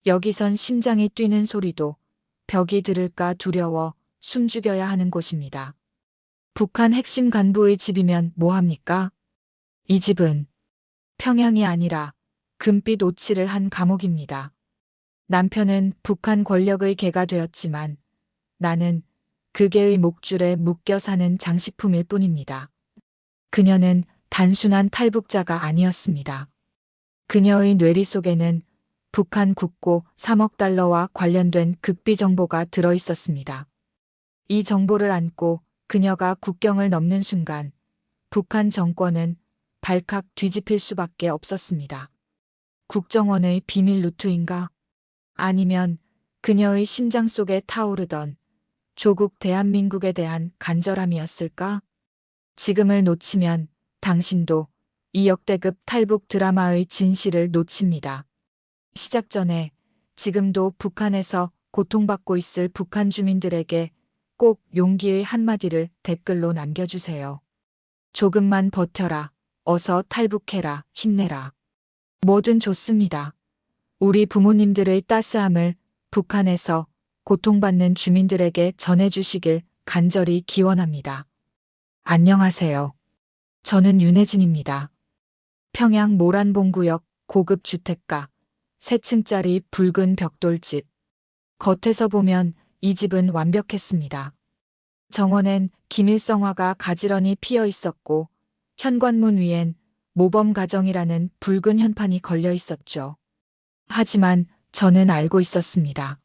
여기선 심장이 뛰는 소리도 벽이 들을까 두려워 숨죽여야 하는 곳입니다. 북한 핵심 간부의 집이면 뭐합니까? 이 집은 평양이 아니라 금빛 오치를 한 감옥입니다. 남편은 북한 권력의 개가 되었지만 나는 그 개의 목줄에 묶여 사는 장식품일 뿐입니다. 그녀는 단순한 탈북자가 아니었습니다. 그녀의 뇌리 속에는 북한 국고 3억 달러와 관련된 극비 정보가 들어 있었습니다. 이 정보를 안고 그녀가 국경을 넘는 순간 북한 정권은 발칵 뒤집힐 수밖에 없었습니다. 국정원의 비밀 루트인가? 아니면 그녀의 심장 속에 타오르던 조국 대한민국에 대한 간절함이었을까? 지금을 놓치면 당신도 이 역대급 탈북 드라마의 진실을 놓칩니다. 시작 전에 지금도 북한에서 고통받고 있을 북한 주민들에게 꼭 용기의 한마디를 댓글로 남겨주세요. 조금만 버텨라. 어서 탈북해라. 힘내라. 뭐든 좋습니다. 우리 부모님들의 따스함을 북한에서 고통받는 주민들에게 전해주시길 간절히 기원합니다. 안녕하세요. 저는 윤혜진입니다. 평양 모란봉구역 고급 주택가, 3층짜리 붉은 벽돌집. 겉에서 보면 이 집은 완벽했습니다. 정원엔 김일성화가 가지런히 피어 있었고 현관문 위엔 모범가정이라는 붉은 현판이 걸려 있었죠. 하지만 저는 알고 있었습니다.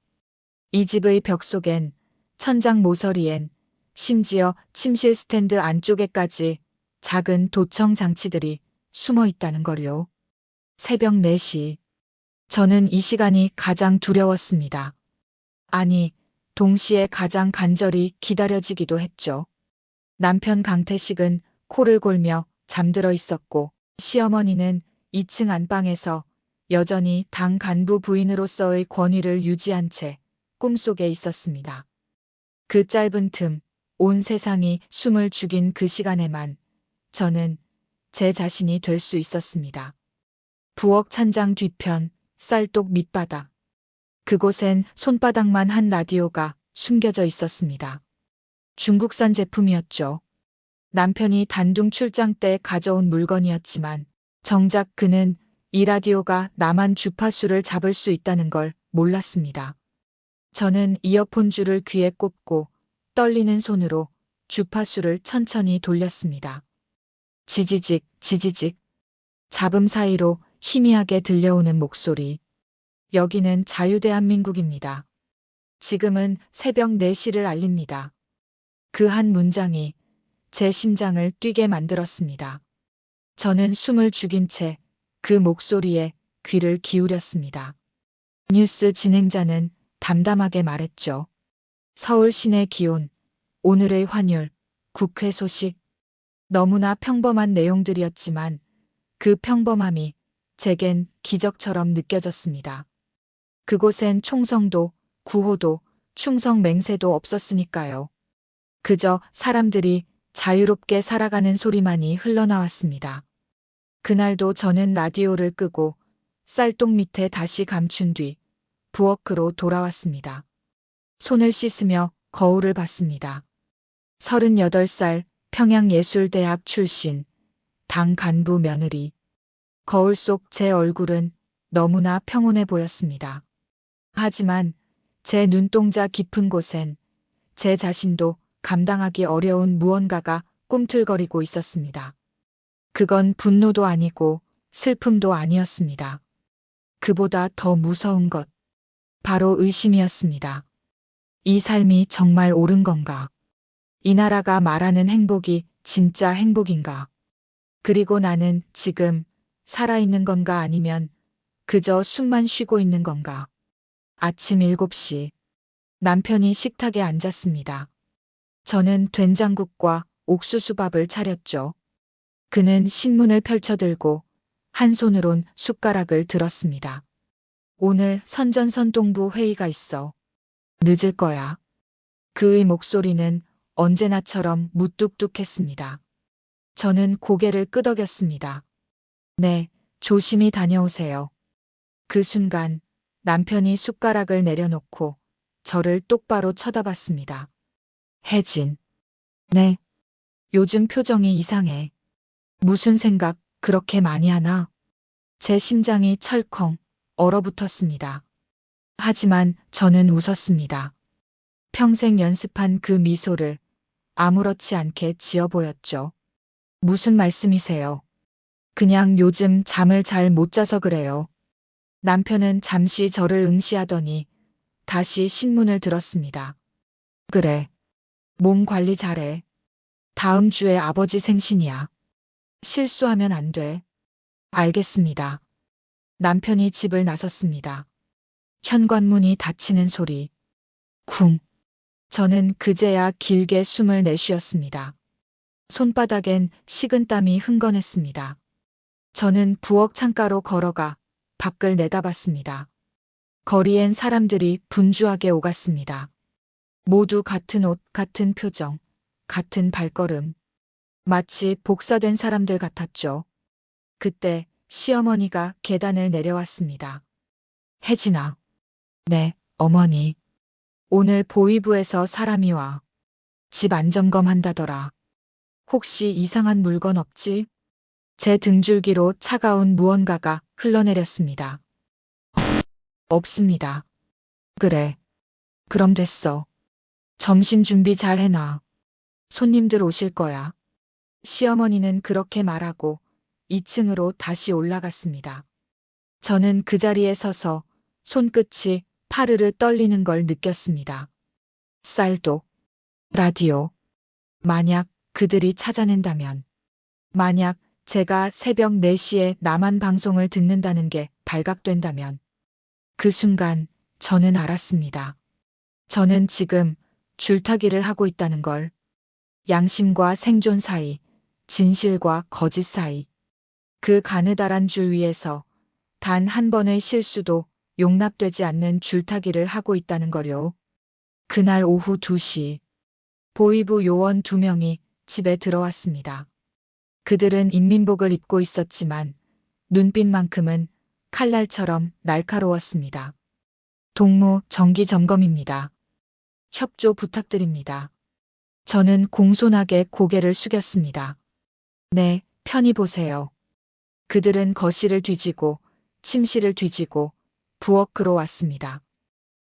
이 집의 벽 속엔, 천장 모서리엔, 심지어 침실 스탠드 안쪽에까지 작은 도청 장치들이 숨어 있다는 걸요. 새벽 4시. 저는 이 시간이 가장 두려웠습니다. 아니, 동시에 가장 간절히 기다려지기도 했죠. 남편 강태식은 코를 골며 잠들어 있었고 시어머니는 2층 안방에서 여전히 당 간부 부인으로서의 권위를 유지한 채 꿈속에 있었습니다. 그 짧은 틈, 온 세상이 숨을 죽인 그 시간에만 저는 제 자신이 될 수 있었습니다. 부엌 찬장 뒤편, 쌀독 밑바닥. 그곳엔 손바닥만 한 라디오가 숨겨져 있었습니다. 중국산 제품이었죠. 남편이 단둥 출장 때 가져온 물건이었지만 정작 그는 이 라디오가 나만 주파수를 잡을 수 있다는 걸 몰랐습니다. 저는 이어폰 줄을 귀에 꽂고 떨리는 손으로 주파수를 천천히 돌렸습니다. 지지직, 지지직. 잡음 사이로 희미하게 들려오는 목소리. 여기는 자유대한민국입니다. 지금은 새벽 4시를 알립니다. 그 한 문장이 제 심장을 뛰게 만들었습니다. 저는 숨을 죽인 채 그 목소리에 귀를 기울였습니다. 뉴스 진행자는 담담하게 말했죠. 서울 시내 기온, 오늘의 환율, 국회 소식. 너무나 평범한 내용들이었지만 그 평범함이 제겐 기적처럼 느껴졌습니다. 그곳엔 총성도, 구호도, 충성 맹세도 없었으니까요. 그저 사람들이 자유롭게 살아가는 소리만이 흘러나왔습니다. 그날도 저는 라디오를 끄고 쌀독 밑에 다시 감춘 뒤 부엌으로 돌아왔습니다. 손을 씻으며 거울을 봤습니다. 38살 평양예술대학 출신, 당 간부 며느리. 거울 속 제 얼굴은 너무나 평온해 보였습니다. 하지만 제 눈동자 깊은 곳엔 제 자신도 감당하기 어려운 무언가가 꿈틀거리고 있었습니다. 그건 분노도 아니고 슬픔도 아니었습니다. 그보다 더 무서운 것, 바로 의심이었습니다. 이 삶이 정말 옳은 건가? 이 나라가 말하는 행복이 진짜 행복인가? 그리고 나는 지금 살아있는 건가 아니면 그저 숨만 쉬고 있는 건가? 아침 7시. 남편이 식탁에 앉았습니다. 저는 된장국과 옥수수밥을 차렸죠. 그는 신문을 펼쳐들고 한 손으론 숟가락을 들었습니다. 오늘 선전선동부 회의가 있어. 늦을 거야. 그의 목소리는 언제나처럼 무뚝뚝했습니다. 저는 고개를 끄덕였습니다. 네, 조심히 다녀오세요. 그 순간 남편이 숟가락을 내려놓고 저를 똑바로 쳐다봤습니다. 혜진. 네. 요즘 표정이 이상해. 무슨 생각 그렇게 많이 하나? 제 심장이 철컹 얼어붙었습니다. 하지만 저는 웃었습니다. 평생 연습한 그 미소를 아무렇지 않게 지어 보였죠. 무슨 말씀이세요? 그냥 요즘 잠을 잘 못 자서 그래요. 남편은 잠시 저를 응시하더니 다시 신문을 들었습니다. 그래. 몸 관리 잘해. 다음 주에 아버지 생신이야. 실수하면 안 돼. 알겠습니다. 남편이 집을 나섰습니다. 현관문이 닫히는 소리. 쿵. 저는 그제야 길게 숨을 내쉬었습니다. 손바닥엔 식은땀이 흥건했습니다. 저는 부엌 창가로 걸어가 밖을 내다봤습니다. 거리엔 사람들이 분주하게 오갔습니다. 모두 같은 옷, 같은 표정, 같은 발걸음. 마치 복사된 사람들 같았죠. 그때 시어머니가 계단을 내려왔습니다. 혜진아. 네, 어머니. 오늘 보이부에서 사람이 와. 집 안점검한다더라. 혹시 이상한 물건 없지? 제 등줄기로 차가운 무언가가 흘러내렸습니다. 없습니다. 그래. 그럼 됐어. 점심 준비 잘 해놔. 손님들 오실 거야. 시어머니는 그렇게 말하고 2층으로 다시 올라갔습니다. 저는 그 자리에 서서 손끝이 파르르 떨리는 걸 느꼈습니다. 쌀독, 라디오. 만약 그들이 찾아낸다면, 만약 제가 새벽 4시에 남한 방송을 듣는다는 게 발각된다면, 그 순간 저는 알았습니다. 저는 지금 줄타기를 하고 있다는 걸. 양심과 생존 사이, 진실과 거짓 사이. 그 가느다란 줄 위에서 단 한 번의 실수도 용납되지 않는 줄타기를 하고 있다는 거요. 그날 오후 2시, 보이부 요원 2명이 집에 들어왔습니다. 그들은 인민복을 입고 있었지만 눈빛만큼은 칼날처럼 날카로웠습니다. 동무 정기 점검입니다. 협조 부탁드립니다. 저는 공손하게 고개를 숙였습니다. 네, 편히 보세요. 그들은 거실을 뒤지고 침실을 뒤지고 부엌으로 왔습니다.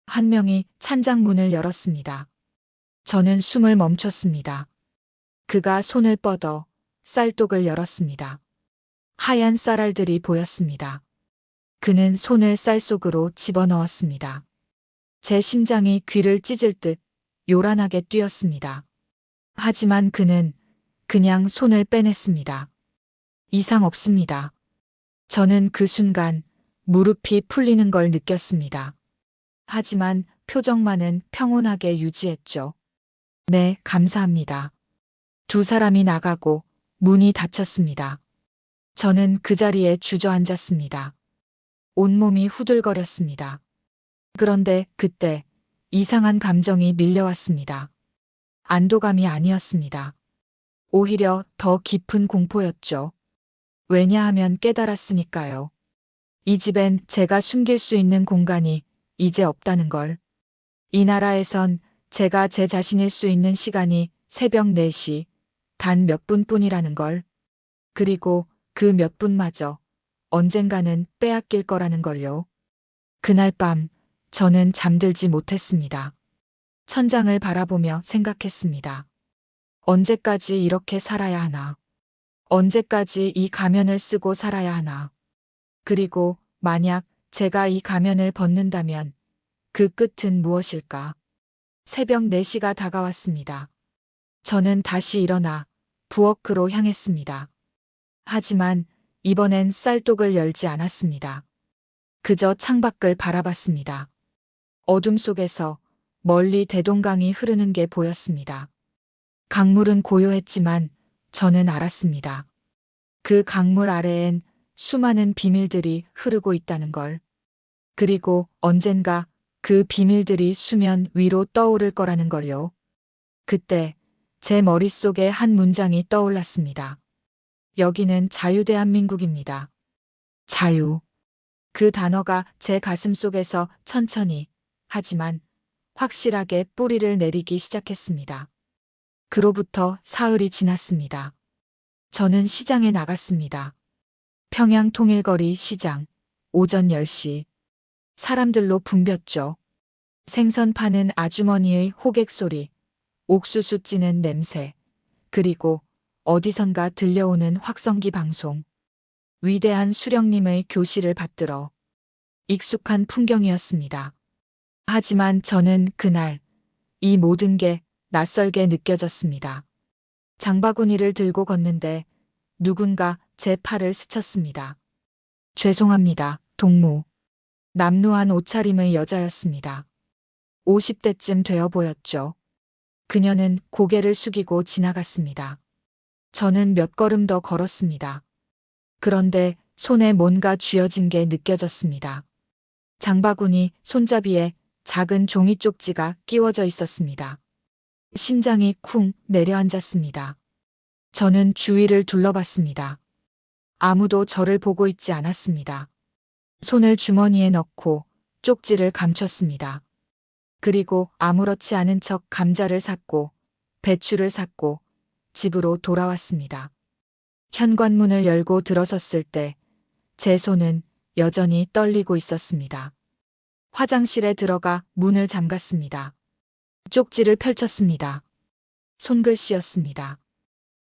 한 명이 찬장문을 열었습니다. 저는 숨을 멈췄습니다. 그가 손을 뻗어 쌀독을 열었습니다. 하얀 쌀알들이 보였습니다. 그는 손을 쌀 속으로 집어넣었습니다. 제 심장이 귀를 찢을 듯 요란하게 뛰었습니다. 하지만 그는 그냥 손을 빼냈습니다. 이상 없습니다. 저는 그 순간 무릎이 풀리는 걸 느꼈습니다. 하지만 표정만은 평온하게 유지했죠. 네, 감사합니다. 두 사람이 나가고 문이 닫혔습니다. 저는 그 자리에 주저앉았습니다. 온몸이 후들거렸습니다. 그런데 그때 이상한 감정이 밀려왔습니다. 안도감이 아니었습니다. 오히려 더 깊은 공포였죠. 왜냐하면 깨달았으니까요. 이 집엔 제가 숨길 수 있는 공간이 이제 없다는 걸. 이 나라에선 제가 제 자신일 수 있는 시간이 새벽 4시, 단 몇 분뿐이라는 걸. 그리고 그 몇 분마저 언젠가는 빼앗길 거라는 걸요. 그날 밤 저는 잠들지 못했습니다. 천장을 바라보며 생각했습니다. 언제까지 이렇게 살아야 하나? 언제까지 이 가면을 쓰고 살아야 하나? 그리고 만약 제가 이 가면을 벗는다면 그 끝은 무엇일까? 새벽 4시가 다가왔습니다. 저는 다시 일어나 부엌으로 향했습니다. 하지만 이번엔 쌀독을 열지 않았습니다. 그저 창밖을 바라봤습니다. 어둠 속에서 멀리 대동강이 흐르는 게 보였습니다. 강물은 고요했지만 저는 알았습니다. 그 강물 아래엔 수많은 비밀들이 흐르고 있다는 걸. 그리고 언젠가 그 비밀들이 수면 위로 떠오를 거라는 걸요. 그때 제 머릿속에 한 문장이 떠올랐습니다. 여기는 자유대한민국입니다. 자유. 그 단어가 제 가슴 속에서 천천히, 하지만 확실하게 뿌리를 내리기 시작했습니다. 그로부터 사흘이 지났습니다. 저는 시장에 나갔습니다. 평양 통일거리 시장, 오전 10시. 사람들로 붐볐죠. 생선 파는 아주머니의 호객 소리, 옥수수 찌는 냄새, 그리고 어디선가 들려오는 확성기 방송. 위대한 수령님의 교시를 받들어 익숙한 풍경이었습니다. 하지만 저는 그날 이 모든 게 낯설게 느껴졌습니다. 장바구니를 들고 걷는데 누군가 제 팔을 스쳤습니다. 죄송합니다, 동무. 남루한 옷차림의 여자였습니다. 50대쯤 되어 보였죠. 그녀는 고개를 숙이고 지나갔습니다. 저는 몇 걸음 더 걸었습니다. 그런데 손에 뭔가 쥐어진 게 느껴졌습니다. 장바구니 손잡이에 작은 종이 쪽지가 끼워져 있었습니다. 심장이 쿵 내려앉았습니다. 저는 주위를 둘러봤습니다. 아무도 저를 보고 있지 않았습니다. 손을 주머니에 넣고 쪽지를 감췄습니다. 그리고 아무렇지 않은 척 감자를 샀고 배추를 샀고 집으로 돌아왔습니다. 현관문을 열고 들어섰을 때 제 손은 여전히 떨리고 있었습니다. 화장실에 들어가 문을 잠갔습니다. 쪽지를 펼쳤습니다. 손글씨였습니다.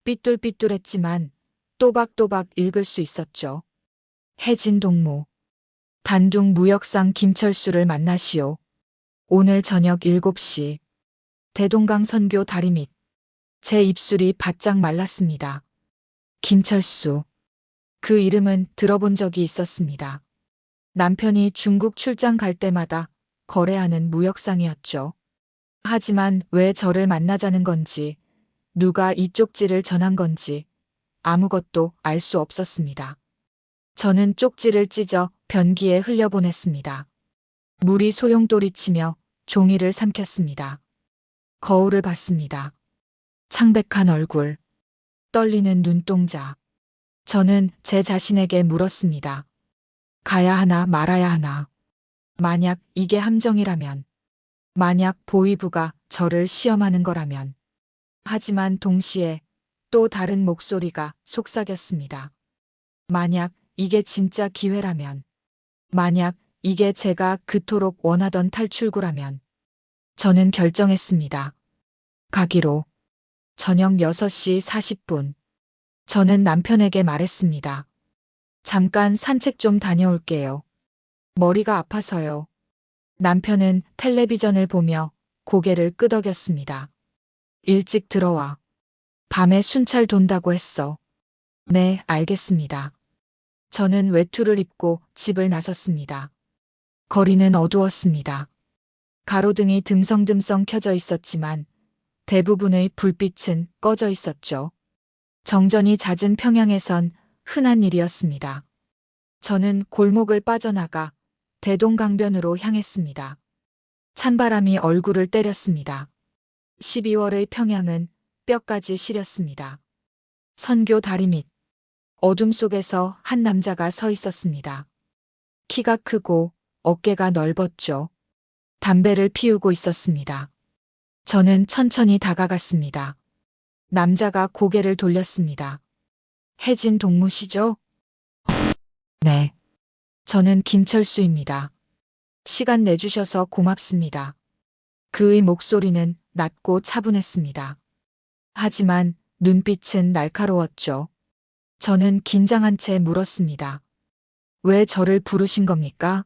삐뚤삐뚤했지만 또박또박 읽을 수 있었죠. 혜진 동무. 단둥 무역상 김철수를 만나시오. 오늘 저녁 7시. 대동강 선교 다리 밑. 제 입술이 바짝 말랐습니다. 김철수. 그 이름은 들어본 적이 있었습니다. 남편이 중국 출장 갈 때마다 거래하는 무역상이었죠. 하지만 왜 저를 만나자는 건지, 누가 이 쪽지를 전한 건지 아무것도 알 수 없었습니다. 저는 쪽지를 찢어 변기에 흘려보냈습니다. 물이 소용돌이치며 종이를 삼켰습니다. 거울을 봤습니다. 창백한 얼굴, 떨리는 눈동자. 저는 제 자신에게 물었습니다. 가야 하나 말아야 하나. 만약 이게 함정이라면, 만약 보위부가 저를 시험하는 거라면. 하지만 동시에 또 다른 목소리가 속삭였습니다. 만약 이게 진짜 기회라면, 만약 이게 제가 그토록 원하던 탈출구라면. 저는 결정했습니다. 가기로. 저녁 6시 40분. 저는 남편에게 말했습니다. 잠깐 산책 좀 다녀올게요. 머리가 아파서요. 남편은 텔레비전을 보며 고개를 끄덕였습니다. 일찍 들어와. 밤에 순찰 돈다고 했어. 네, 알겠습니다. 저는 외투를 입고 집을 나섰습니다. 거리는 어두웠습니다. 가로등이 듬성듬성 켜져 있었지만 대부분의 불빛은 꺼져 있었죠. 정전이 잦은 평양에선 흔한 일이었습니다. 저는 골목을 빠져나가 대동강변으로 향했습니다. 찬바람이 얼굴을 때렸습니다. 12월의 평양은 뼈까지 시렸습니다. 선교 다리 밑 어둠 속에서 한 남자가 서 있었습니다. 키가 크고 어깨가 넓었죠. 담배를 피우고 있었습니다. 저는 천천히 다가갔습니다. 남자가 고개를 돌렸습니다. 혜진 동무시죠? 네. 저는 김철수입니다. 시간 내주셔서 고맙습니다. 그의 목소리는 낮고 차분했습니다. 하지만 눈빛은 날카로웠죠. 저는 긴장한 채 물었습니다. 왜 저를 부르신 겁니까?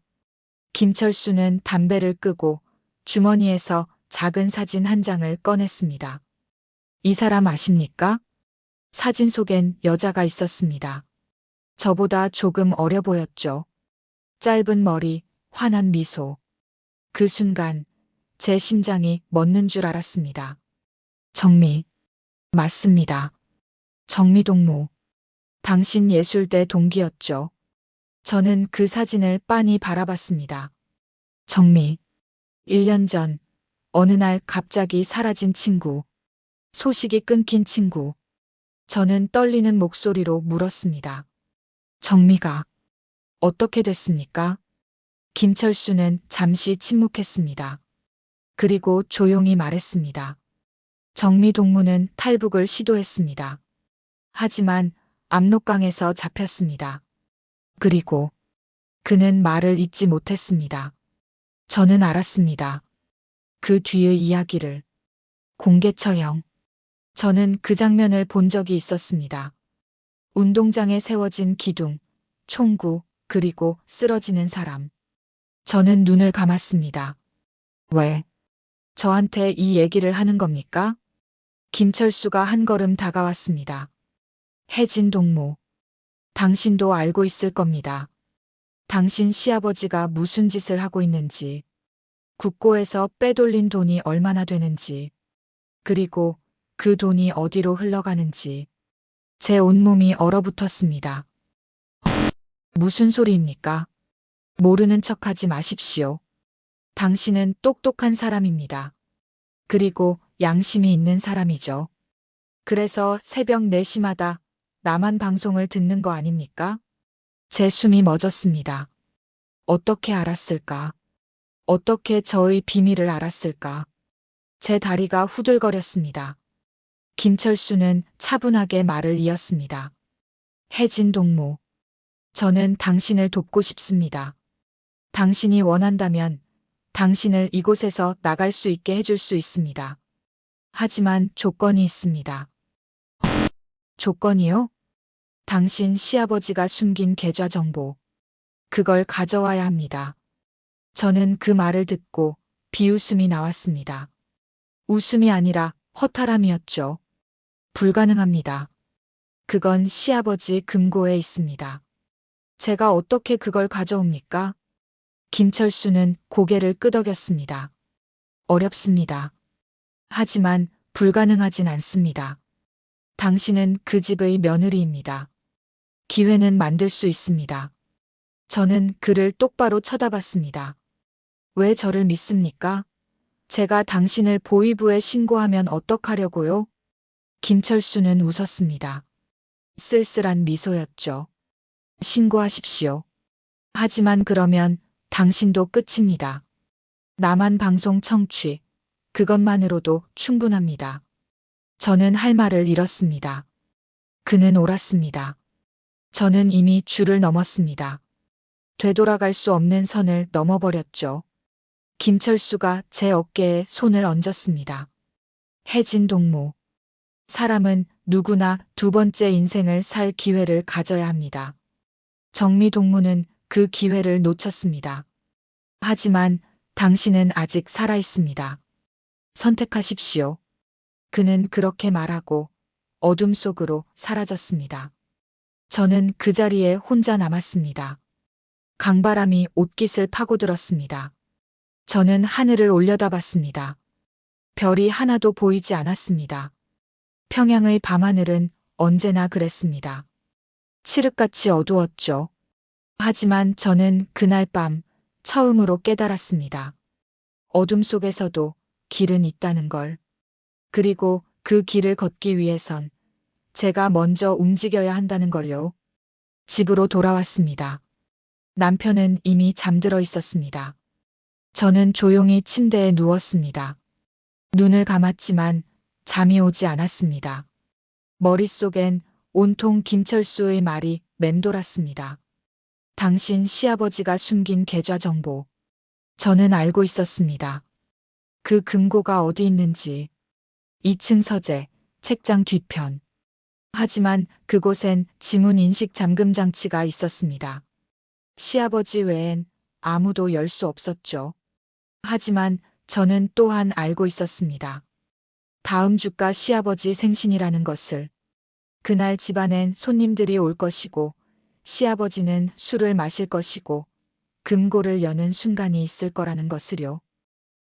김철수는 담배를 끄고 주머니에서 작은 사진 한 장을 꺼냈습니다. 이 사람 아십니까? 사진 속엔 여자가 있었습니다. 저보다 조금 어려 보였죠. 짧은 머리, 환한 미소. 그 순간 제 심장이 멎는 줄 알았습니다. 정미. 맞습니다. 정미동무. 당신 예술대 동기였죠. 저는 그 사진을 빤히 바라봤습니다. 정미. 1년 전 어느 날 갑자기 사라진 친구. 소식이 끊긴 친구. 저는 떨리는 목소리로 물었습니다. 정미가 어떻게 됐습니까? 김철수는 잠시 침묵했습니다. 그리고 조용히 말했습니다. 정미동무는 탈북을 시도했습니다. 하지만 압록강에서 잡혔습니다. 그리고 그는 말을 잇지 못했습니다. 저는 알았습니다. 그 뒤의 이야기를. 공개처형. 저는 그 장면을 본 적이 있었습니다. 운동장에 세워진 기둥, 총구, 그리고 쓰러지는 사람. 저는 눈을 감았습니다. 왜? 저한테 이 얘기를 하는 겁니까? 김철수가 한 걸음 다가왔습니다. 혜진 동무. 당신도 알고 있을 겁니다. 당신 시아버지가 무슨 짓을 하고 있는지, 국고에서 빼돌린 돈이 얼마나 되는지, 그리고 그 돈이 어디로 흘러가는지. 제 온몸이 얼어붙었습니다. 무슨 소리입니까? 모르는 척하지 마십시오. 당신은 똑똑한 사람입니다. 그리고 양심이 있는 사람이죠. 그래서 새벽 4시마다 남한 방송을 듣는 거 아닙니까? 제 숨이 멎었습니다. 어떻게 알았을까? 어떻게 저의 비밀을 알았을까? 제 다리가 후들거렸습니다. 김철수는 차분하게 말을 이었습니다. 혜진 동무. 저는 당신을 돕고 싶습니다. 당신이 원한다면 당신을 이곳에서 나갈 수 있게 해줄 수 있습니다. 하지만 조건이 있습니다. 조건이요? 당신 시아버지가 숨긴 계좌 정보. 그걸 가져와야 합니다. 저는 그 말을 듣고 비웃음이 나왔습니다. 웃음이 아니라 허탈함이었죠. 불가능합니다. 그건 시아버지 금고에 있습니다. 제가 어떻게 그걸 가져옵니까? 김철수는 고개를 끄덕였습니다. 어렵습니다. 하지만 불가능하진 않습니다. 당신은 그 집의 며느리입니다. 기회는 만들 수 있습니다. 저는 그를 똑바로 쳐다봤습니다. 왜 저를 믿습니까? 제가 당신을 보위부에 신고하면 어떡하려고요? 김철수는 웃었습니다. 쓸쓸한 미소였죠. 신고하십시오. 하지만 그러면 당신도 끝입니다. 남한 방송 청취, 그것만으로도 충분합니다. 저는 할 말을 잃었습니다. 그는 옳았습니다. 저는 이미 줄을 넘었습니다. 되돌아갈 수 없는 선을 넘어버렸죠. 김철수가 제 어깨에 손을 얹었습니다. 혜진 동무. 사람은 누구나 두 번째 인생을 살 기회를 가져야 합니다. 정미 동무는 그 기회를 놓쳤습니다. 하지만 당신은 아직 살아 있습니다. 선택하십시오. 그는 그렇게 말하고 어둠 속으로 사라졌습니다. 저는 그 자리에 혼자 남았습니다. 강바람이 옷깃을 파고들었습니다. 저는 하늘을 올려다봤습니다. 별이 하나도 보이지 않았습니다. 평양의 밤하늘은 언제나 그랬습니다. 칠흑같이 어두웠죠. 하지만 저는 그날 밤 처음으로 깨달았습니다. 어둠 속에서도 길은 있다는 걸. 그리고 그 길을 걷기 위해선 제가 먼저 움직여야 한다는 걸요. 집으로 돌아왔습니다. 남편은 이미 잠들어 있었습니다. 저는 조용히 침대에 누웠습니다. 눈을 감았지만 잠이 오지 않았습니다. 머릿속엔 온통 김철수의 말이 맴돌았습니다. 당신 시아버지가 숨긴 계좌 정보. 저는 알고 있었습니다. 그 금고가 어디 있는지. 2층 서재, 책장 뒤편. 하지만 그곳엔 지문 인식 잠금 장치가 있었습니다. 시아버지 외엔 아무도 열 수 없었죠. 하지만 저는 또한 알고 있었습니다. 다음 주가 시아버지 생신이라는 것을. 그날 집안엔 손님들이 올 것이고 시아버지는 술을 마실 것이고 금고를 여는 순간이 있을 거라는 것을요.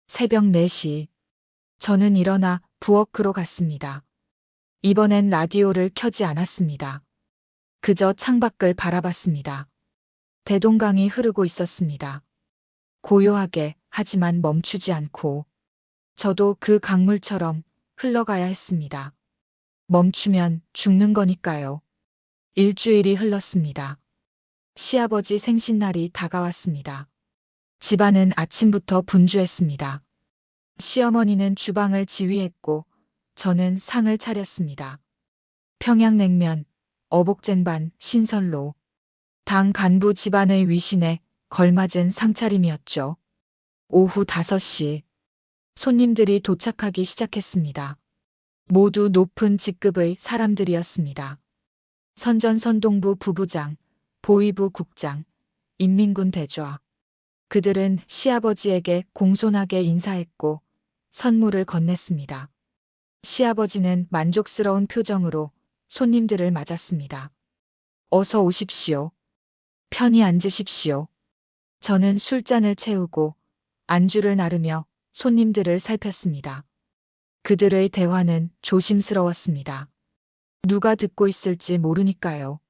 새벽 4시. 저는 일어나 부엌으로 갔습니다. 이번엔 라디오를 켜지 않았습니다. 그저 창밖을 바라봤습니다. 대동강이 흐르고 있었습니다. 고요하게 하지만 멈추지 않고 저도 그 강물처럼 흘러가야 했습니다. 멈추면 죽는 거니까요. 일주일이 흘렀습니다. 시아버지 생신날이 다가왔습니다. 집안은 아침부터 분주했습니다. 시어머니는 주방을 지휘했고 저는 상을 차렸습니다. 평양냉면, 어복쟁반, 신선로. 당 간부 집안의 위신에 걸맞은 상차림이었죠. 오후 5시 손님들이 도착하기 시작했습니다. 모두 높은 직급의 사람들이었습니다. 선전선동부 부부장, 보위부 국장, 인민군 대좌. 그들은 시아버지에게 공손하게 인사했고 선물을 건넸습니다. 시아버지는 만족스러운 표정으로 손님들을 맞았습니다. 어서 오십시오. 편히 앉으십시오. 저는 술잔을 채우고 안주를 나르며 손님들을 살폈습니다. 그들의 대화는 조심스러웠습니다. 누가 듣고 있을지 모르니까요.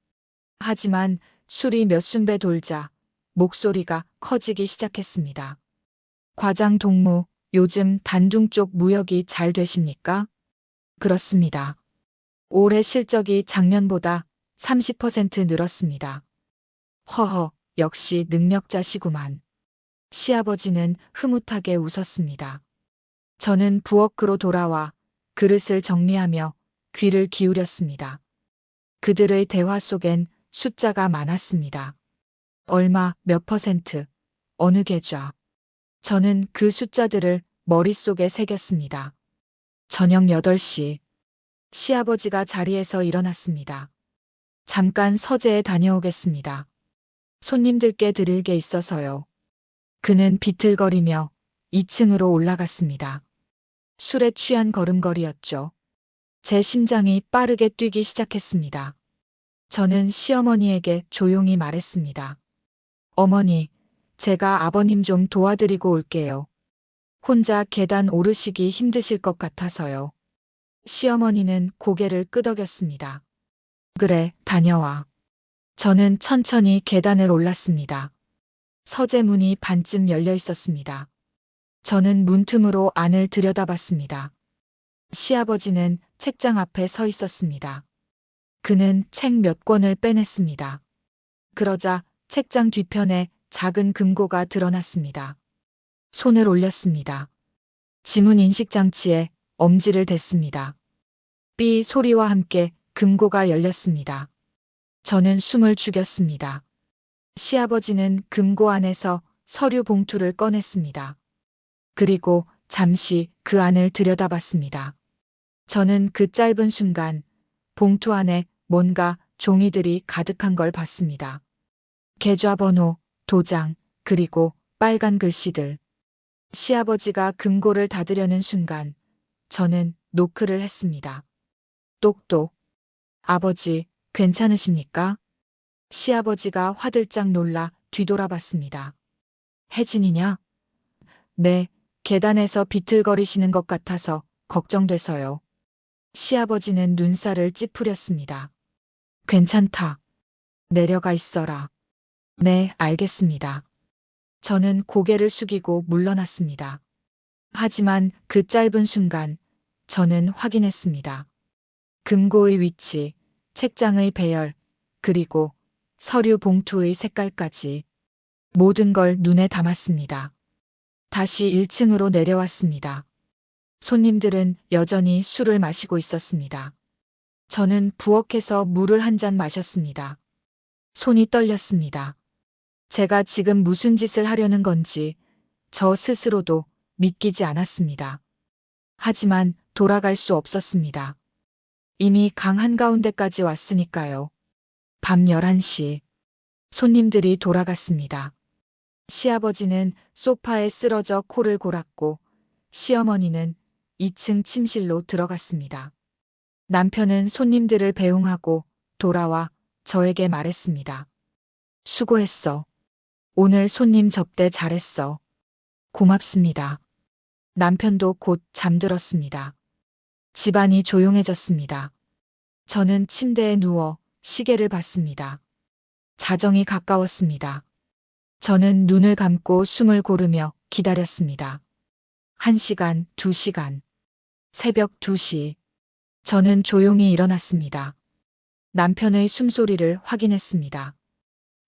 하지만 술이 몇 순배 돌자 목소리가 커지기 시작했습니다. 과장 동무, 요즘 단둥 쪽 무역이 잘 되십니까? 그렇습니다. 올해 실적이 작년보다 30% 늘었습니다. 허허, 역시 능력자시구만. 시아버지는 흐뭇하게 웃었습니다. 저는 부엌으로 돌아와 그릇을 정리하며 귀를 기울였습니다. 그들의 대화 속엔 숫자가 많았습니다. 얼마, 몇 퍼센트, 어느 계좌. 저는 그 숫자들을 머릿속에 새겼습니다. 저녁 8시. 시아버지가 자리에서 일어났습니다. 잠깐 서재에 다녀오겠습니다. 손님들께 드릴 게 있어서요. 그는 비틀거리며 2층으로 올라갔습니다. 술에 취한 걸음걸이였죠. 제 심장이 빠르게 뛰기 시작했습니다. 저는 시어머니에게 조용히 말했습니다. 어머니, 제가 아버님 좀 도와드리고 올게요. 혼자 계단 오르시기 힘드실 것 같아서요. 시어머니는 고개를 끄덕였습니다. 그래, 다녀와. 저는 천천히 계단을 올랐습니다. 서재 문이 반쯤 열려 있었습니다. 저는 문틈으로 안을 들여다봤습니다. 시아버지는 책장 앞에 서 있었습니다. 그는 책 몇 권을 빼냈습니다. 그러자 책장 뒤편에 작은 금고가 드러났습니다. 손을 올렸습니다. 지문 인식 장치에 엄지를 댔습니다. 삐 소리와 함께 금고가 열렸습니다. 저는 숨을 죽였습니다. 시아버지는 금고 안에서 서류 봉투를 꺼냈습니다. 그리고 잠시 그 안을 들여다봤습니다. 저는 그 짧은 순간 봉투 안에 뭔가 종이들이 가득한 걸 봤습니다. 계좌번호, 도장, 그리고 빨간 글씨들. 시아버지가 금고를 닫으려는 순간 저는 노크를 했습니다. 똑똑. 아버지, 괜찮으십니까? 시아버지가 화들짝 놀라 뒤돌아봤습니다. 혜진이냐? 네, 계단에서 비틀거리시는 것 같아서 걱정돼서요. 시아버지는 눈살을 찌푸렸습니다. 괜찮다. 내려가 있어라. 네, 알겠습니다. 저는 고개를 숙이고 물러났습니다. 하지만 그 짧은 순간 저는 확인했습니다. 금고의 위치, 책장의 배열, 그리고 서류 봉투의 색깔까지 모든 걸 눈에 담았습니다. 다시 1층으로 내려왔습니다. 손님들은 여전히 술을 마시고 있었습니다. 저는 부엌에서 물을 한 잔 마셨습니다. 손이 떨렸습니다. 제가 지금 무슨 짓을 하려는 건지 저 스스로도 믿기지 않았습니다. 하지만 돌아갈 수 없었습니다. 이미 강 한가운데까지 왔으니까요. 밤 11시. 손님들이 돌아갔습니다. 시아버지는 소파에 쓰러져 코를 골았고 시어머니는 2층 침실로 들어갔습니다. 남편은 손님들을 배웅하고 돌아와 저에게 말했습니다. 수고했어. 오늘 손님 접대 잘했어. 고맙습니다. 남편도 곧 잠들었습니다. 집안이 조용해졌습니다. 저는 침대에 누워 시계를 봤습니다. 자정이 가까웠습니다. 저는 눈을 감고 숨을 고르며 기다렸습니다. 1시간, 2시간. 새벽 2시. 저는 조용히 일어났습니다. 남편의 숨소리를 확인했습니다.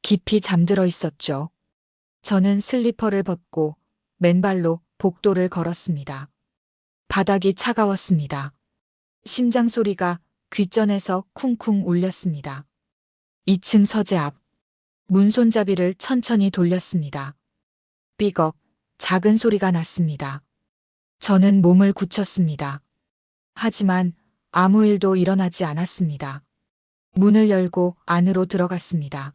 깊이 잠들어 있었죠. 저는 슬리퍼를 벗고 맨발로 복도를 걸었습니다. 바닥이 차가웠습니다. 심장 소리가 귓전에서 쿵쿵 울렸습니다. 2층 서재 앞. 문손잡이를 천천히 돌렸습니다. 삐걱, 작은 소리가 났습니다. 저는 몸을 굳혔습니다. 하지만 아무 일도 일어나지 않았습니다. 문을 열고 안으로 들어갔습니다.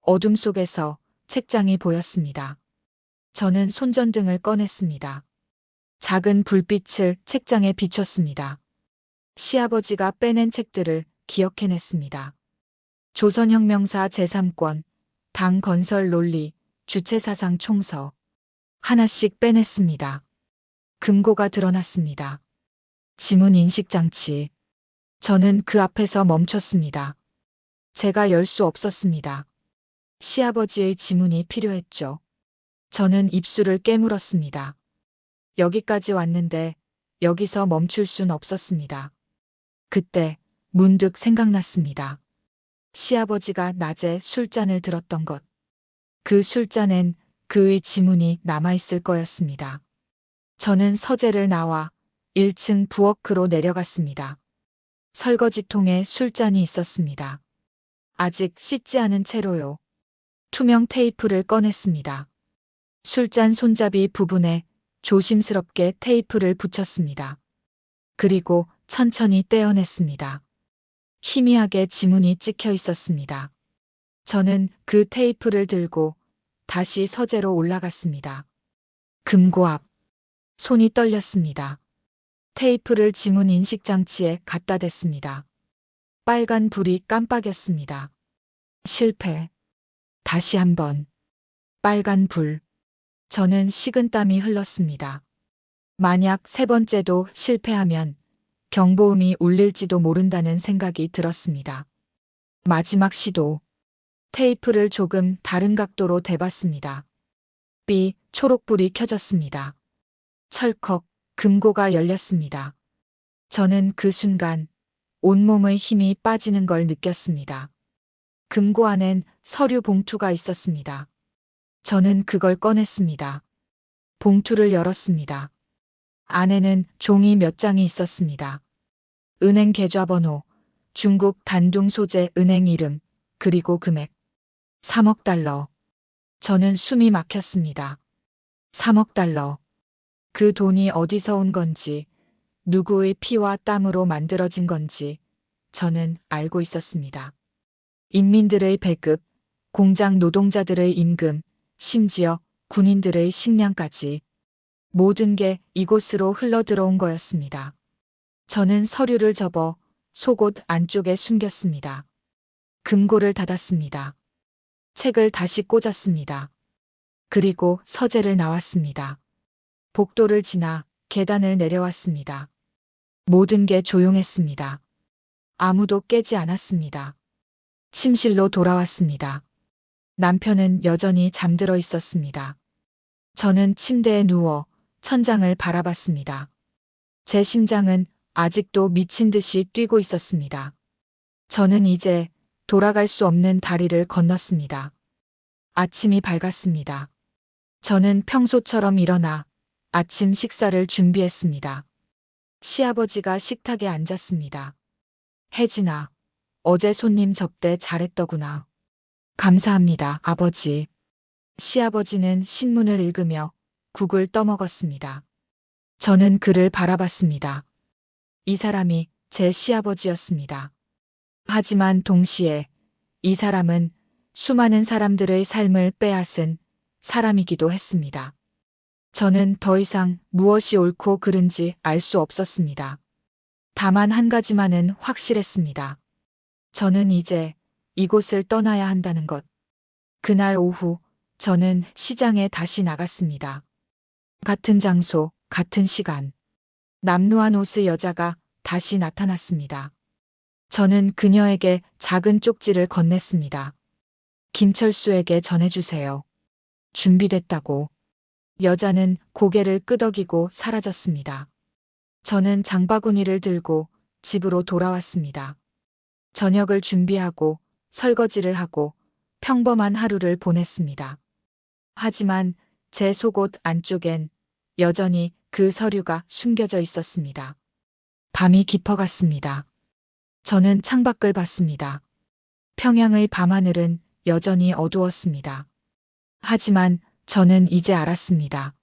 어둠 속에서 책장이 보였습니다. 저는 손전등을 꺼냈습니다. 작은 불빛을 책장에 비췄습니다. 시아버지가 빼낸 책들을 기억해냈습니다. 조선혁명사 제3권, 당 건설 논리, 주체사상 총서. 하나씩 빼냈습니다. 금고가 드러났습니다. 지문 인식장치. 저는 그 앞에서 멈췄습니다. 제가 열 수 없었습니다. 시아버지의 지문이 필요했죠. 저는 입술을 깨물었습니다. 여기까지 왔는데 여기서 멈출 순 없었습니다. 그때 문득 생각났습니다. 시아버지가 낮에 술잔을 들었던 것. 그 술잔엔 그의 지문이 남아있을 거였습니다. 저는 서재를 나와 1층 부엌으로 내려갔습니다. 설거지통에 술잔이 있었습니다. 아직 씻지 않은 채로요. 투명 테이프를 꺼냈습니다. 술잔 손잡이 부분에 조심스럽게 테이프를 붙였습니다. 그리고 천천히 떼어냈습니다. 희미하게 지문이 찍혀 있었습니다. 저는 그 테이프를 들고 다시 서재로 올라갔습니다. 금고 앞. 손이 떨렸습니다. 테이프를 지문 인식 장치에 갖다 댔습니다. 빨간 불이 깜빡였습니다. 실패. 다시 한번. 빨간 불. 저는 식은땀이 흘렀습니다. 만약 세 번째도 실패하면 경보음이 울릴지도 모른다는 생각이 들었습니다. 마지막 시도. 테이프를 조금 다른 각도로 대봤습니다. 삐, 초록불이 켜졌습니다. 철컥, 금고가 열렸습니다. 저는 그 순간 온몸의 힘이 빠지는 걸 느꼈습니다. 금고 안엔 서류 봉투가 있었습니다. 저는 그걸 꺼냈습니다. 봉투를 열었습니다. 안에는 종이 몇 장이 있었습니다. 은행 계좌번호, 중국 단둥 소재 은행 이름, 그리고 금액. 3억 달러. 저는 숨이 막혔습니다. 3억 달러. 그 돈이 어디서 온 건지, 누구의 피와 땀으로 만들어진 건지 저는 알고 있었습니다. 인민들의 배급, 공장 노동자들의 임금, 심지어 군인들의 식량까지 모든 게 이곳으로 흘러들어온 거였습니다. 저는 서류를 접어 속옷 안쪽에 숨겼습니다. 금고를 닫았습니다. 책을 다시 꽂았습니다. 그리고 서재를 나왔습니다. 복도를 지나 계단을 내려왔습니다. 모든 게 조용했습니다. 아무도 깨지 않았습니다. 침실로 돌아왔습니다. 남편은 여전히 잠들어 있었습니다. 저는 침대에 누워 천장을 바라봤습니다. 제 심장은 아직도 미친 듯이 뛰고 있었습니다. 저는 이제 돌아갈 수 없는 다리를 건넜습니다. 아침이 밝았습니다. 저는 평소처럼 일어나 아침 식사를 준비했습니다. 시아버지가 식탁에 앉았습니다. 혜진아, 어제 손님 접대 잘했더구나. 감사합니다, 아버지. 시아버지는 신문을 읽으며 국을 떠먹었습니다. 저는 그를 바라봤습니다. 이 사람이 제 시아버지였습니다. 하지만 동시에 이 사람은 수많은 사람들의 삶을 빼앗은 사람이기도 했습니다. 저는 더 이상 무엇이 옳고 그른지 알 수 없었습니다. 다만 한 가지만은 확실했습니다. 저는 이제 이곳을 떠나야 한다는 것. 그날 오후 저는 시장에 다시 나갔습니다. 같은 장소, 같은 시간. 남루한 옷의 여자가 다시 나타났습니다. 저는 그녀에게 작은 쪽지를 건넸습니다. 김철수에게 전해주세요. 준비됐다고. 여자는 고개를 끄덕이고 사라졌습니다. 저는 장바구니를 들고 집으로 돌아왔습니다. 저녁을 준비하고 설거지를 하고 평범한 하루를 보냈습니다. 하지만 제 속옷 안쪽엔 여전히 그 서류가 숨겨져 있었습니다. 밤이 깊어갔습니다. 저는 창밖을 봤습니다. 평양의 밤하늘은 여전히 어두웠습니다. 하지만 저는 이제 알았습니다.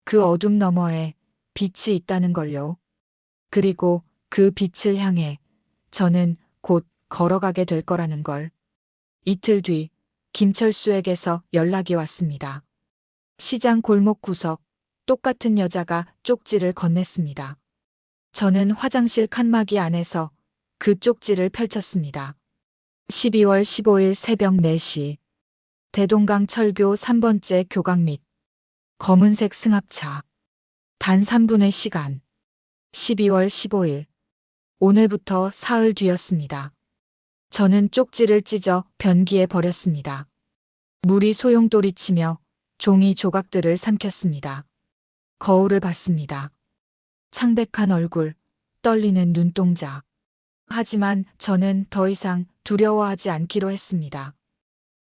그 어둠 너머에 빛이 있다는 걸요. 그리고 그 빛을 향해 저는 곧 걸어가게 될 거라는 걸. 이틀 뒤 김철수에게서 연락이 왔습니다. 시장 골목 구석, 똑같은 여자가 쪽지를 건넸습니다. 저는 화장실 칸막이 안에서 그 쪽지를 펼쳤습니다. 12월 15일 새벽 4시. 대동강 철교 3번째 교각 및 검은색 승합차. 단 3분의 시간. 12월 15일. 오늘부터 사흘 뒤였습니다. 저는 쪽지를 찢어 변기에 버렸습니다. 물이 소용돌이치며 종이 조각들을 삼켰습니다. 거울을 봤습니다. 창백한 얼굴, 떨리는 눈동자. 하지만 저는 더 이상 두려워하지 않기로 했습니다.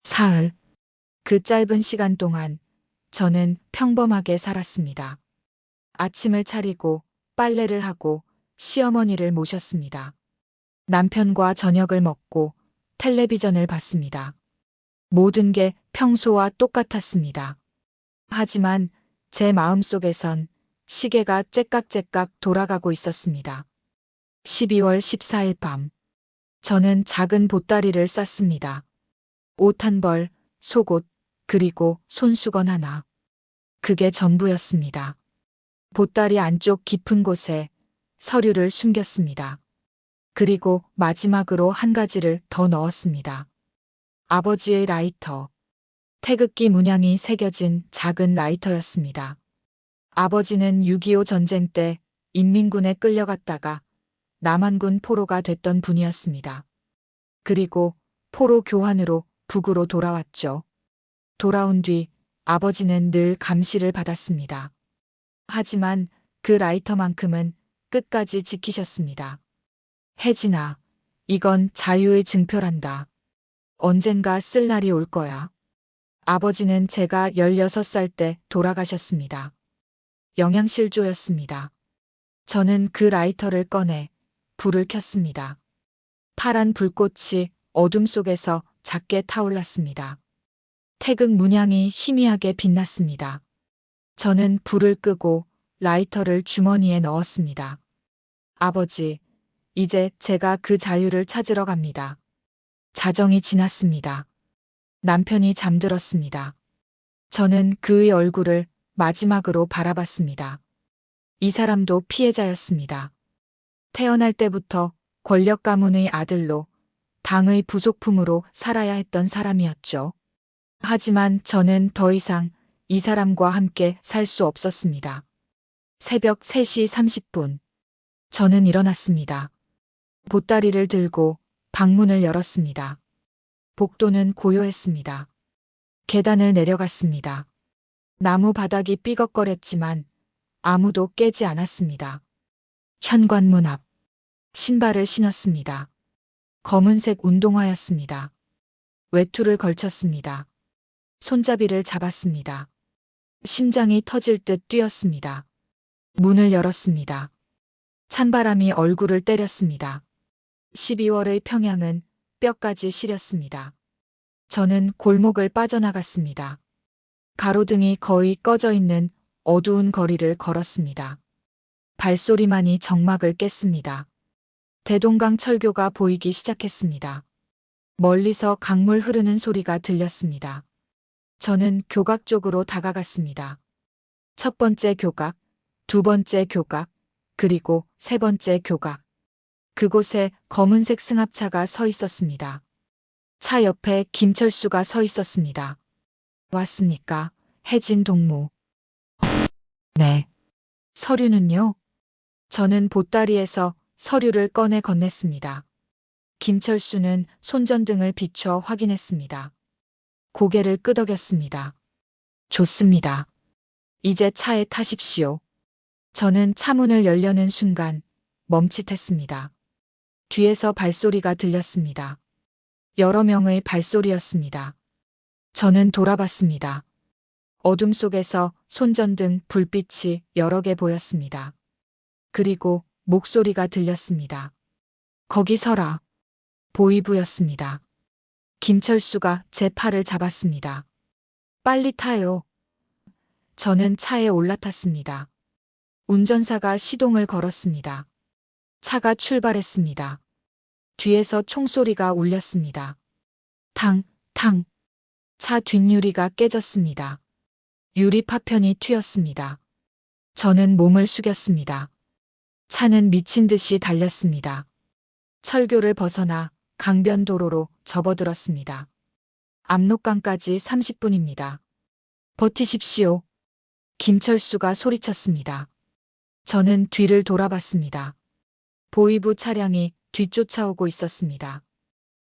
사흘. 그 짧은 시간 동안 저는 평범하게 살았습니다. 아침을 차리고 빨래를 하고 시어머니를 모셨습니다. 남편과 저녁을 먹고 텔레비전을 봤습니다. 모든 게 평소와 똑같았습니다. 하지만 제 마음속에선 시계가 째깍째깍 돌아가고 있었습니다. 12월 14일 밤. 저는 작은 보따리를 쌌습니다. 옷 한 벌, 속옷, 그리고 손수건 하나. 그게 전부였습니다. 보따리 안쪽 깊은 곳에 서류를 숨겼습니다. 그리고 마지막으로 한 가지를 더 넣었습니다. 아버지의 라이터. 태극기 문양이 새겨진 작은 라이터였습니다. 아버지는 6.25 전쟁 때 인민군에 끌려갔다가 남한군 포로가 됐던 분이었습니다. 그리고 포로 교환으로 북으로 돌아왔죠. 돌아온 뒤 아버지는 늘 감시를 받았습니다. 하지만 그 라이터만큼은 끝까지 지키셨습니다. 혜진아, 이건 자유의 증표란다. 언젠가 쓸 날이 올 거야. 아버지는 제가 16살 때 돌아가셨습니다. 영양실조였습니다. 저는 그 라이터를 꺼내 불을 켰습니다. 파란 불꽃이 어둠 속에서 작게 타올랐습니다. 태극 문양이 희미하게 빛났습니다. 저는 불을 끄고 라이터를 주머니에 넣었습니다. 아버지, 이제 제가 그 자유를 찾으러 갑니다. 자정이 지났습니다. 남편이 잠들었습니다. 저는 그의 얼굴을 마지막으로 바라봤습니다. 이 사람도 피해자였습니다. 태어날 때부터 권력 가문의 아들로 당의 부속품으로 살아야 했던 사람이었죠. 하지만 저는 더 이상 이 사람과 함께 살 수 없었습니다. 새벽 3시 30분. 저는 일어났습니다. 보따리를 들고 방문을 열었습니다. 복도는 고요했습니다. 계단을 내려갔습니다. 나무 바닥이 삐걱거렸지만 아무도 깨지 않았습니다. 현관문 앞. 신발을 신었습니다. 검은색 운동화였습니다. 외투를 걸쳤습니다. 손잡이를 잡았습니다. 심장이 터질 듯 뛰었습니다. 문을 열었습니다. 찬바람이 얼굴을 때렸습니다. 12월의 평양은 뼈까지 시렸습니다. 저는 골목을 빠져나갔습니다. 가로등이 거의 꺼져 있는 어두운 거리를 걸었습니다. 발소리만이 정막을 깼습니다. 대동강 철교가 보이기 시작했습니다. 멀리서 강물 흐르는 소리가 들렸습니다. 저는 교각 쪽으로 다가갔습니다. 첫 번째 교각, 두 번째 교각, 그리고 세 번째 교각. 그곳에 검은색 승합차가 서 있었습니다. 차 옆에 김철수가 서 있었습니다. 왔습니까? 혜진 동무. 네. 서류는요? 저는 보따리에서 서류를 꺼내 건넸습니다. 김철수는 손전등을 비춰 확인했습니다. 고개를 끄덕였습니다. 좋습니다. 이제 차에 타십시오. 저는 차문을 열려는 순간 멈칫했습니다. 뒤에서 발소리가 들렸습니다. 여러 명의 발소리였습니다. 저는 돌아봤습니다. 어둠 속에서 손전등 불빛이 여러 개 보였습니다. 그리고 목소리가 들렸습니다. 거기 서라. 보이부였습니다. 김철수가 제 팔을 잡았습니다. 빨리 타요. 저는 차에 올라탔습니다. 운전사가 시동을 걸었습니다. 차가 출발했습니다. 뒤에서 총소리가 울렸습니다. 탕, 탕. 차 뒷유리가 깨졌습니다. 유리 파편이 튀었습니다. 저는 몸을 숙였습니다. 차는 미친 듯이 달렸습니다. 철교를 벗어나 강변도로로 접어들었습니다. 압록강까지 30분입니다. 버티십시오. 김철수가 소리쳤습니다. 저는 뒤를 돌아봤습니다. 보이부 차량이 뒤쫓아오고 있었습니다.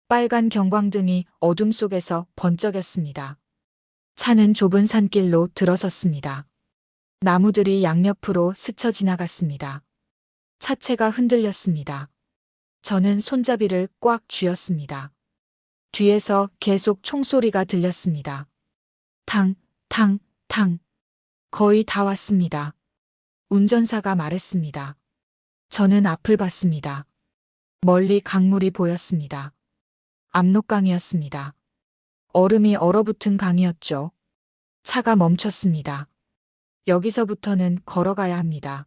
빨간 경광등이 어둠 속에서 번쩍였습니다. 차는 좁은 산길로 들어섰습니다. 나무들이 양옆으로 스쳐 지나갔습니다. 차체가 흔들렸습니다. 저는 손잡이를 꽉 쥐었습니다. 뒤에서 계속 총소리가 들렸습니다. 탕, 탕, 탕. 거의 다 왔습니다. 운전사가 말했습니다. 저는 앞을 봤습니다. 멀리 강물이 보였습니다. 압록강이었습니다. 얼음이 얼어붙은 강이었죠. 차가 멈췄습니다. 여기서부터는 걸어가야 합니다.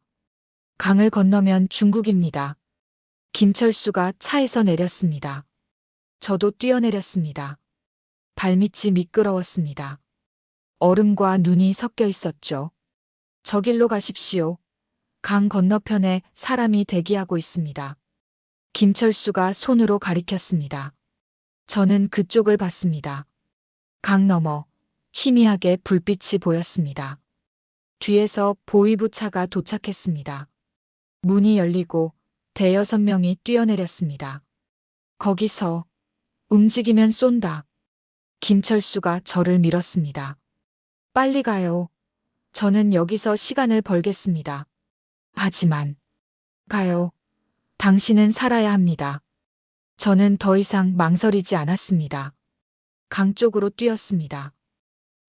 강을 건너면 중국입니다. 김철수가 차에서 내렸습니다. 저도 뛰어내렸습니다. 발밑이 미끄러웠습니다. 얼음과 눈이 섞여 있었죠. 저 길로 가십시오. 강 건너편에 사람이 대기하고 있습니다. 김철수가 손으로 가리켰습니다. 저는 그쪽을 봤습니다. 강 너머 희미하게 불빛이 보였습니다. 뒤에서 보이부 차가 도착했습니다. 문이 열리고 대여섯 명이 뛰어내렸습니다. 거기서 움직이면 쏜다. 김철수가 저를 밀었습니다. 빨리 가요. 저는 여기서 시간을 벌겠습니다. 하지만 가요. 당신은 살아야 합니다. 저는 더 이상 망설이지 않았습니다. 강 쪽으로 뛰었습니다.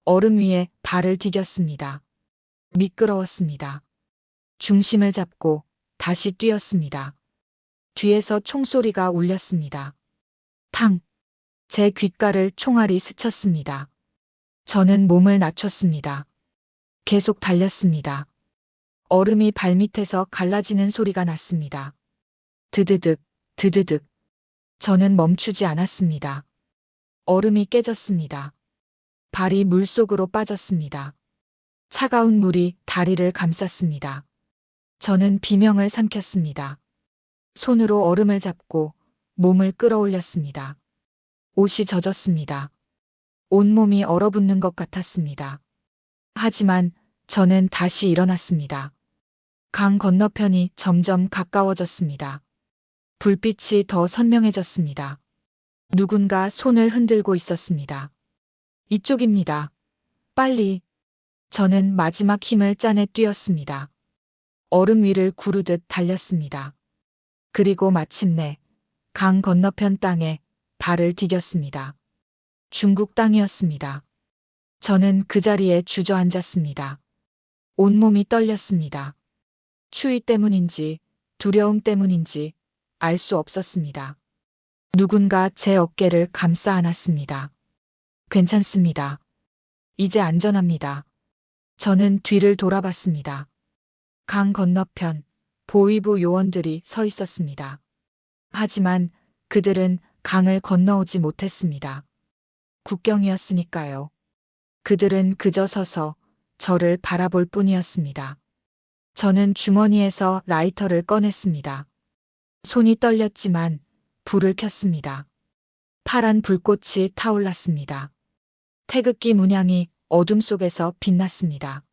얼음 위에 발을 디뎠습니다. 미끄러웠습니다. 중심을 잡고 다시 뛰었습니다. 뒤에서 총소리가 울렸습니다. 탕! 제 귓가를 총알이 스쳤습니다. 저는 몸을 낮췄습니다. 계속 달렸습니다. 얼음이 발밑에서 갈라지는 소리가 났습니다. 드드득, 드드득. 저는 멈추지 않았습니다. 얼음이 깨졌습니다. 발이 물속으로 빠졌습니다. 차가운 물이 다리를 감쌌습니다. 저는 비명을 삼켰습니다. 손으로 얼음을 잡고 몸을 끌어올렸습니다. 옷이 젖었습니다. 온몸이 얼어붙는 것 같았습니다. 하지만 저는 다시 일어났습니다. 강 건너편이 점점 가까워졌습니다. 불빛이 더 선명해졌습니다. 누군가 손을 흔들고 있었습니다. 이쪽입니다. 빨리. 저는 마지막 힘을 짜내 뛰었습니다. 얼음 위를 구르듯 달렸습니다. 그리고 마침내 강 건너편 땅에 발을 디뎠습니다. 중국 땅이었습니다. 저는 그 자리에 주저앉았습니다. 온몸이 떨렸습니다. 추위 때문인지 두려움 때문인지 알 수 없었습니다. 누군가 제 어깨를 감싸 안았습니다. 괜찮습니다. 이제 안전합니다. 저는 뒤를 돌아봤습니다. 강 건너편 보위부 요원들이 서 있었습니다. 하지만 그들은 강을 건너오지 못했습니다. 국경이었으니까요. 그들은 그저 서서 저를 바라볼 뿐이었습니다. 저는 주머니에서 라이터를 꺼냈습니다. 손이 떨렸지만 불을 켰습니다. 파란 불꽃이 타올랐습니다. 태극기 문양이 어둠 속에서 빛났습니다.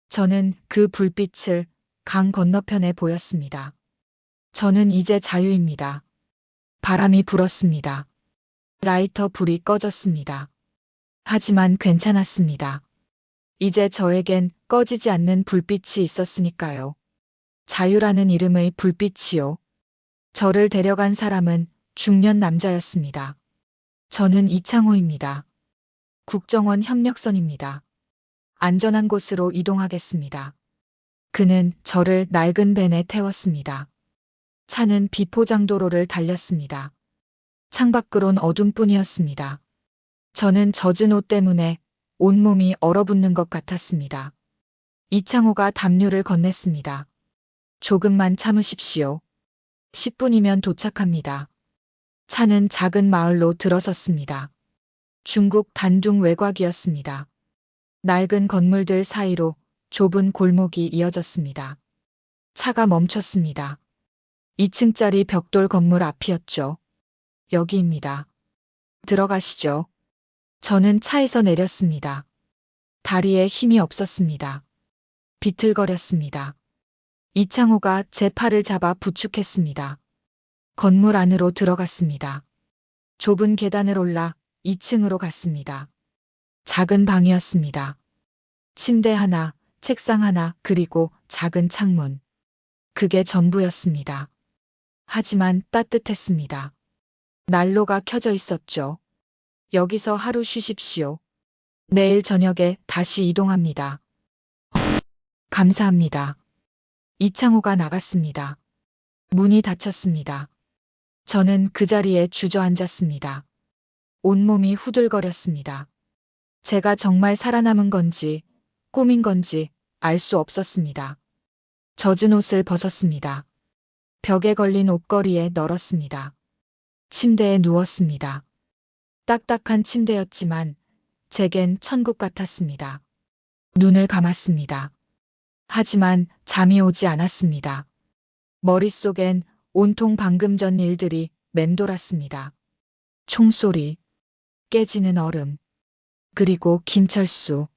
저는 그 불빛을 강 건너편에 보였습니다. 저는 이제 자유입니다. 바람이 불었습니다. 라이터 불이 꺼졌습니다. 하지만 괜찮았습니다. 이제 저에겐 꺼지지 않는 불빛이 있었으니까요. 자유라는 이름의 불빛이요. 저를 데려간 사람은 중년 남자였습니다. 저는 이창호입니다. 국정원 협력선입니다. 안전한 곳으로 이동하겠습니다. 그는 저를 낡은 벤에 태웠습니다. 차는 비포장도로를 달렸습니다. 창밖으론 어둠뿐이었습니다. 저는 젖은 옷 때문에 온몸이 얼어붙는 것 같았습니다. 이창호가 담요를 건넸습니다. 조금만 참으십시오. 10분이면 도착합니다. 차는 작은 마을로 들어섰습니다. 중국 단둥 외곽이었습니다. 낡은 건물들 사이로 좁은 골목이 이어졌습니다. 차가 멈췄습니다. 2층짜리 벽돌 건물 앞이었죠. 여기입니다. 들어가시죠. 저는 차에서 내렸습니다. 다리에 힘이 없었습니다. 비틀거렸습니다. 이창호가 제 팔을 잡아 부축했습니다. 건물 안으로 들어갔습니다. 좁은 계단을 올라 2층으로 갔습니다. 작은 방이었습니다. 침대 하나, 책상 하나, 그리고 작은 창문. 그게 전부였습니다. 하지만 따뜻했습니다. 난로가 켜져 있었죠. 여기서 하루 쉬십시오. 내일 저녁에 다시 이동합니다. 감사합니다. 이창호가 나갔습니다. 문이 닫혔습니다. 저는 그 자리에 주저앉았습니다. 온몸이 후들거렸습니다. 제가 정말 살아남은 건지 꿈인 건지 알 수 없었습니다. 젖은 옷을 벗었습니다. 벽에 걸린 옷걸이에 널었습니다. 침대에 누웠습니다. 딱딱한 침대였지만 제겐 천국 같았습니다. 눈을 감았습니다. 하지만 잠이 오지 않았습니다. 머릿속엔 온통 방금 전 일들이 맴돌았습니다. 총소리, 깨지는 얼음, 그리고 김철수.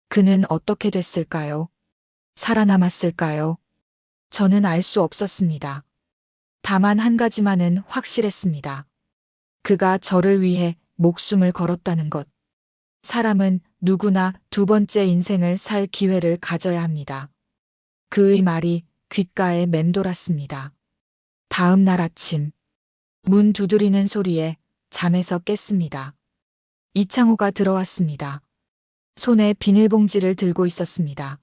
그는 어떻게 됐을까요? 살아남았을까요? 저는 알 수 없었습니다. 다만 한 가지만은 확실했습니다. 그가 저를 위해 목숨을 걸었다는 것. 사람은 누구나 두 번째 인생을 살 기회를 가져야 합니다. 그의 말이 귓가에 맴돌았습니다. 다음 날 아침, 문 두드리는 소리에 잠에서 깼습니다. 이창호가 들어왔습니다. 손에 비닐봉지를 들고 있었습니다.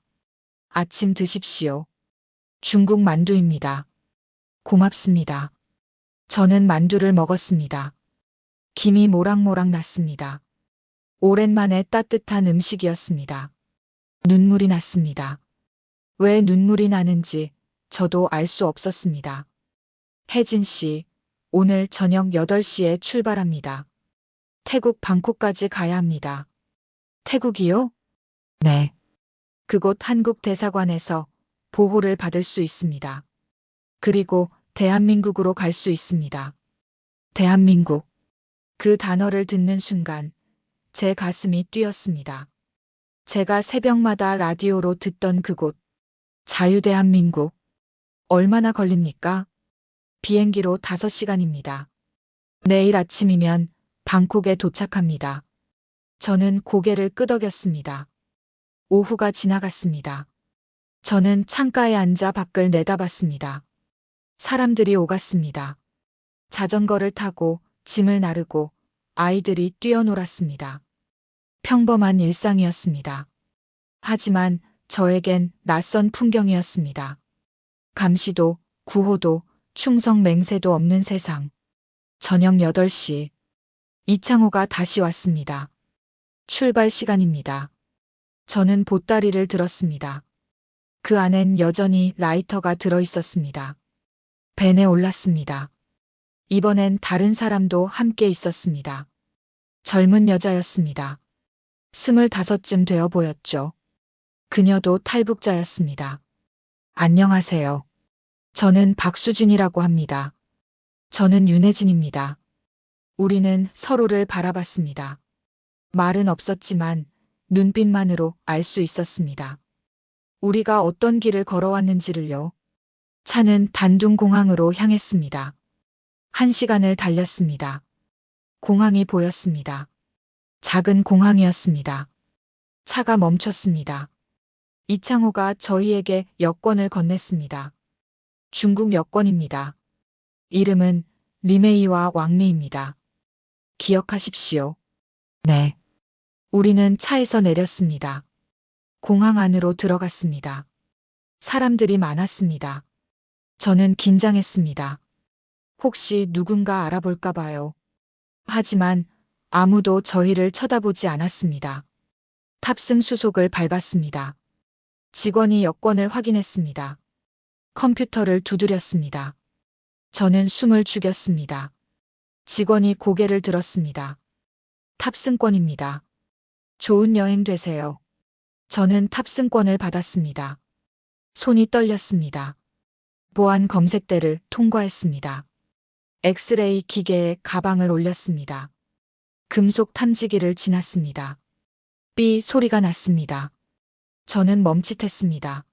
아침 드십시오. 중국 만두입니다. 고맙습니다. 저는 만두를 먹었습니다. 김이 모락모락 났습니다. 오랜만에 따뜻한 음식이었습니다. 눈물이 났습니다. 왜 눈물이 나는지 저도 알 수 없었습니다. 혜진 씨, 오늘 저녁 8시에 출발합니다. 태국 방콕까지 가야 합니다. 태국이요? 네. 그곳 한국 대사관에서 보호를 받을 수 있습니다. 그리고 대한민국으로 갈 수 있습니다. 대한민국. 그 단어를 듣는 순간 제 가슴이 뛰었습니다. 제가 새벽마다 라디오로 듣던 그곳. 자유대한민국. 얼마나 걸립니까? 비행기로 5시간입니다. 내일 아침이면 방콕에 도착합니다. 저는 고개를 끄덕였습니다. 오후가 지나갔습니다. 저는 창가에 앉아 밖을 내다봤습니다. 사람들이 오갔습니다. 자전거를 타고 짐을 나르고 아이들이 뛰어놀았습니다. 평범한 일상이었습니다. 하지만 저에겐 낯선 풍경이었습니다. 감시도, 구호도, 충성 맹세도 없는 세상. 저녁 8시. 이창호가 다시 왔습니다. 출발 시간입니다. 저는 보따리를 들었습니다. 그 안엔 여전히 라이터가 들어 있었습니다. 벤에 올랐습니다. 이번엔 다른 사람도 함께 있었습니다. 젊은 여자였습니다. 25쯤 되어 보였죠. 그녀도 탈북자였습니다. 안녕하세요. 저는 박수진이라고 합니다. 저는 윤혜진입니다. 우리는 서로를 바라봤습니다. 말은 없었지만 눈빛만으로 알 수 있었습니다. 우리가 어떤 길을 걸어왔는지를요. 차는 단둥공항으로 향했습니다. 1시간을 달렸습니다. 공항이 보였습니다. 작은 공항이었습니다. 차가 멈췄습니다. 이창호가 저희에게 여권을 건넸습니다. 중국 여권입니다. 이름은 리메이와 왕리입니다. 기억하십시오. 네. 우리는 차에서 내렸습니다. 공항 안으로 들어갔습니다. 사람들이 많았습니다. 저는 긴장했습니다. 혹시 누군가 알아볼까 봐요. 하지만 아무도 저희를 쳐다보지 않았습니다. 탑승 수속을 밟았습니다. 직원이 여권을 확인했습니다. 컴퓨터를 두드렸습니다. 저는 숨을 죽였습니다. 직원이 고개를 들었습니다. 탑승권입니다. 좋은 여행 되세요. 저는 탑승권을 받았습니다. 손이 떨렸습니다. 보안 검색대를 통과했습니다. 엑스레이 기계에 가방을 올렸습니다. 금속 탐지기를 지났습니다. 삐 소리가 났습니다. 저는 멈칫했습니다.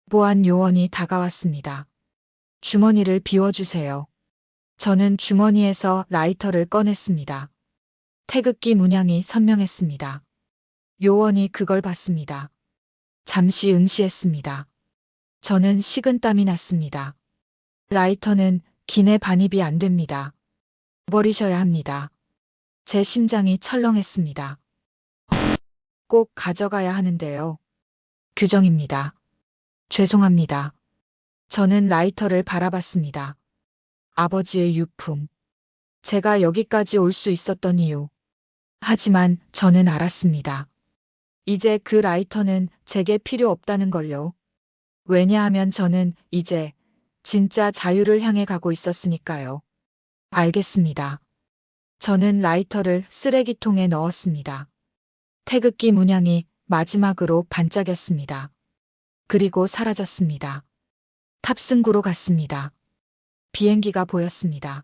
보안 요원이 다가왔습니다. 주머니를 비워주세요. 저는 주머니에서 라이터를 꺼냈습니다. 태극기 문양이 선명했습니다. 요원이 그걸 봤습니다. 잠시 응시했습니다. 저는 식은땀이 났습니다. 라이터는 기내 반입이 안 됩니다. 버리셔야 합니다. 제 심장이 철렁했습니다. 꼭 가져가야 하는데요. 규정입니다. 죄송합니다. 저는 라이터를 바라봤습니다. 아버지의 유품. 제가 여기까지 올 수 있었던 이유. 하지만 저는 알았습니다. 이제 그 라이터는 제게 필요 없다는 걸요. 왜냐하면 저는 이제 진짜 자유를 향해 가고 있었으니까요. 알겠습니다. 저는 라이터를 쓰레기통에 넣었습니다. 태극기 문양이 마지막으로 반짝였습니다. 그리고 사라졌습니다. 탑승구로 갔습니다. 비행기가 보였습니다.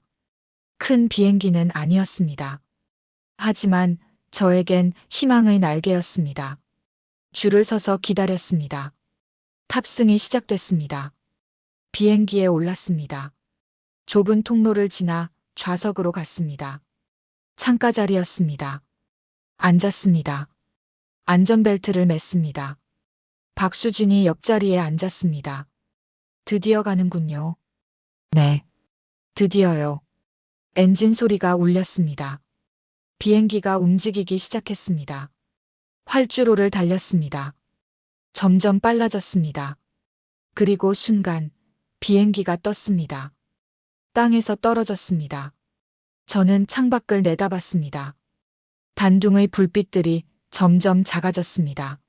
큰 비행기는 아니었습니다. 하지만 저에겐 희망의 날개였습니다. 줄을 서서 기다렸습니다. 탑승이 시작됐습니다. 비행기에 올랐습니다. 좁은 통로를 지나 좌석으로 갔습니다. 창가 자리였습니다. 앉았습니다. 안전벨트를 맸습니다. 박수진이 옆자리에 앉았습니다. 드디어 가는군요. 네. 드디어요. 엔진 소리가 울렸습니다. 비행기가 움직이기 시작했습니다. 활주로를 달렸습니다. 점점 빨라졌습니다. 그리고 순간 비행기가 떴습니다. 땅에서 떨어졌습니다. 저는 창밖을 내다봤습니다. 단둥의 불빛들이 점점 작아졌습니다.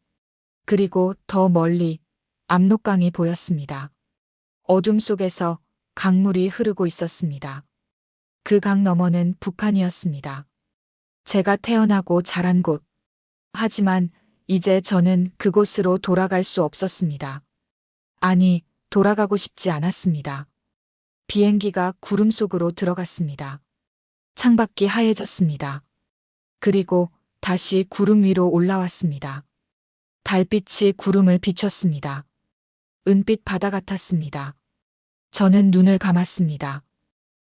그리고 더 멀리 압록강이 보였습니다. 어둠 속에서 강물이 흐르고 있었습니다. 그 강 너머는 북한이었습니다. 제가 태어나고 자란 곳. 하지만 이제 저는 그곳으로 돌아갈 수 없었습니다. 아니, 돌아가고 싶지 않았습니다. 비행기가 구름 속으로 들어갔습니다. 창밖이 하얘졌습니다. 그리고 다시 구름 위로 올라왔습니다. 달빛이 구름을 비췄습니다. 은빛 바다 같았습니다. 저는 눈을 감았습니다.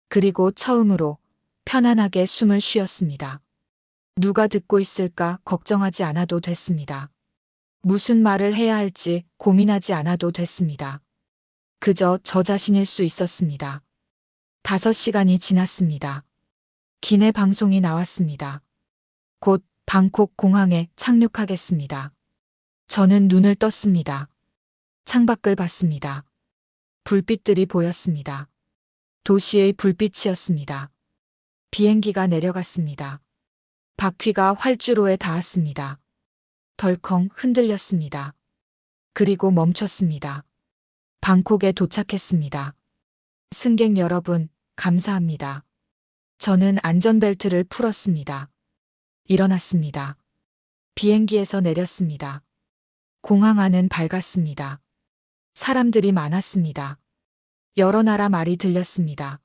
그리고 처음으로 편안하게 숨을 쉬었습니다. 누가 듣고 있을까 걱정하지 않아도 됐습니다. 무슨 말을 해야 할지 고민하지 않아도 됐습니다. 그저 저 자신일 수 있었습니다. 5시간이 지났습니다. 기내 방송이 나왔습니다. 곧 방콕 공항에 착륙하겠습니다. 저는 눈을 떴습니다. 창밖을 봤습니다. 불빛들이 보였습니다. 도시의 불빛이었습니다. 비행기가 내려갔습니다. 바퀴가 활주로에 닿았습니다. 덜컹 흔들렸습니다. 그리고 멈췄습니다. 방콕에 도착했습니다. 승객 여러분, 감사합니다. 저는 안전벨트를 풀었습니다. 일어났습니다. 비행기에서 내렸습니다. 공항 안은 밝았습니다. 사람들이 많았습니다. 여러 나라 말이 들렸습니다.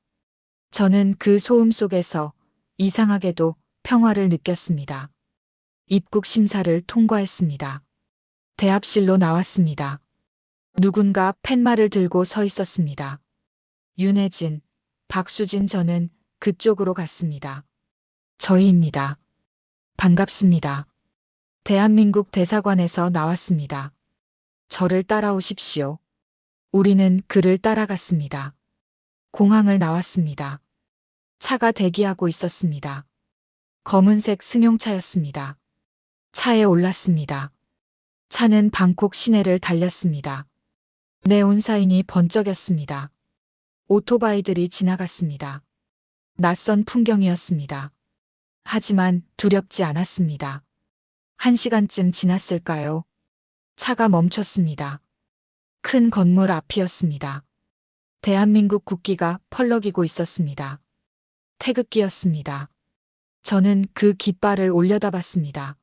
저는 그 소음 속에서 이상하게도 평화를 느꼈습니다. 입국 심사를 통과했습니다. 대합실로 나왔습니다. 누군가 팻말을 들고 서 있었습니다. 윤혜진, 박수진 저는 그쪽으로 갔습니다. 저희입니다. 반갑습니다. 대한민국 대사관에서 나왔습니다. 저를 따라오십시오. 우리는 그를 따라갔습니다. 공항을 나왔습니다. 차가 대기하고 있었습니다. 검은색 승용차였습니다. 차에 올랐습니다. 차는 방콕 시내를 달렸습니다. 네온사인이 번쩍였습니다. 오토바이들이 지나갔습니다. 낯선 풍경이었습니다. 하지만 두렵지 않았습니다. 1시간쯤 지났을까요? 차가 멈췄습니다. 큰 건물 앞이었습니다. 대한민국 국기가 펄럭이고 있었습니다. 태극기였습니다. 저는 그 깃발을 올려다봤습니다.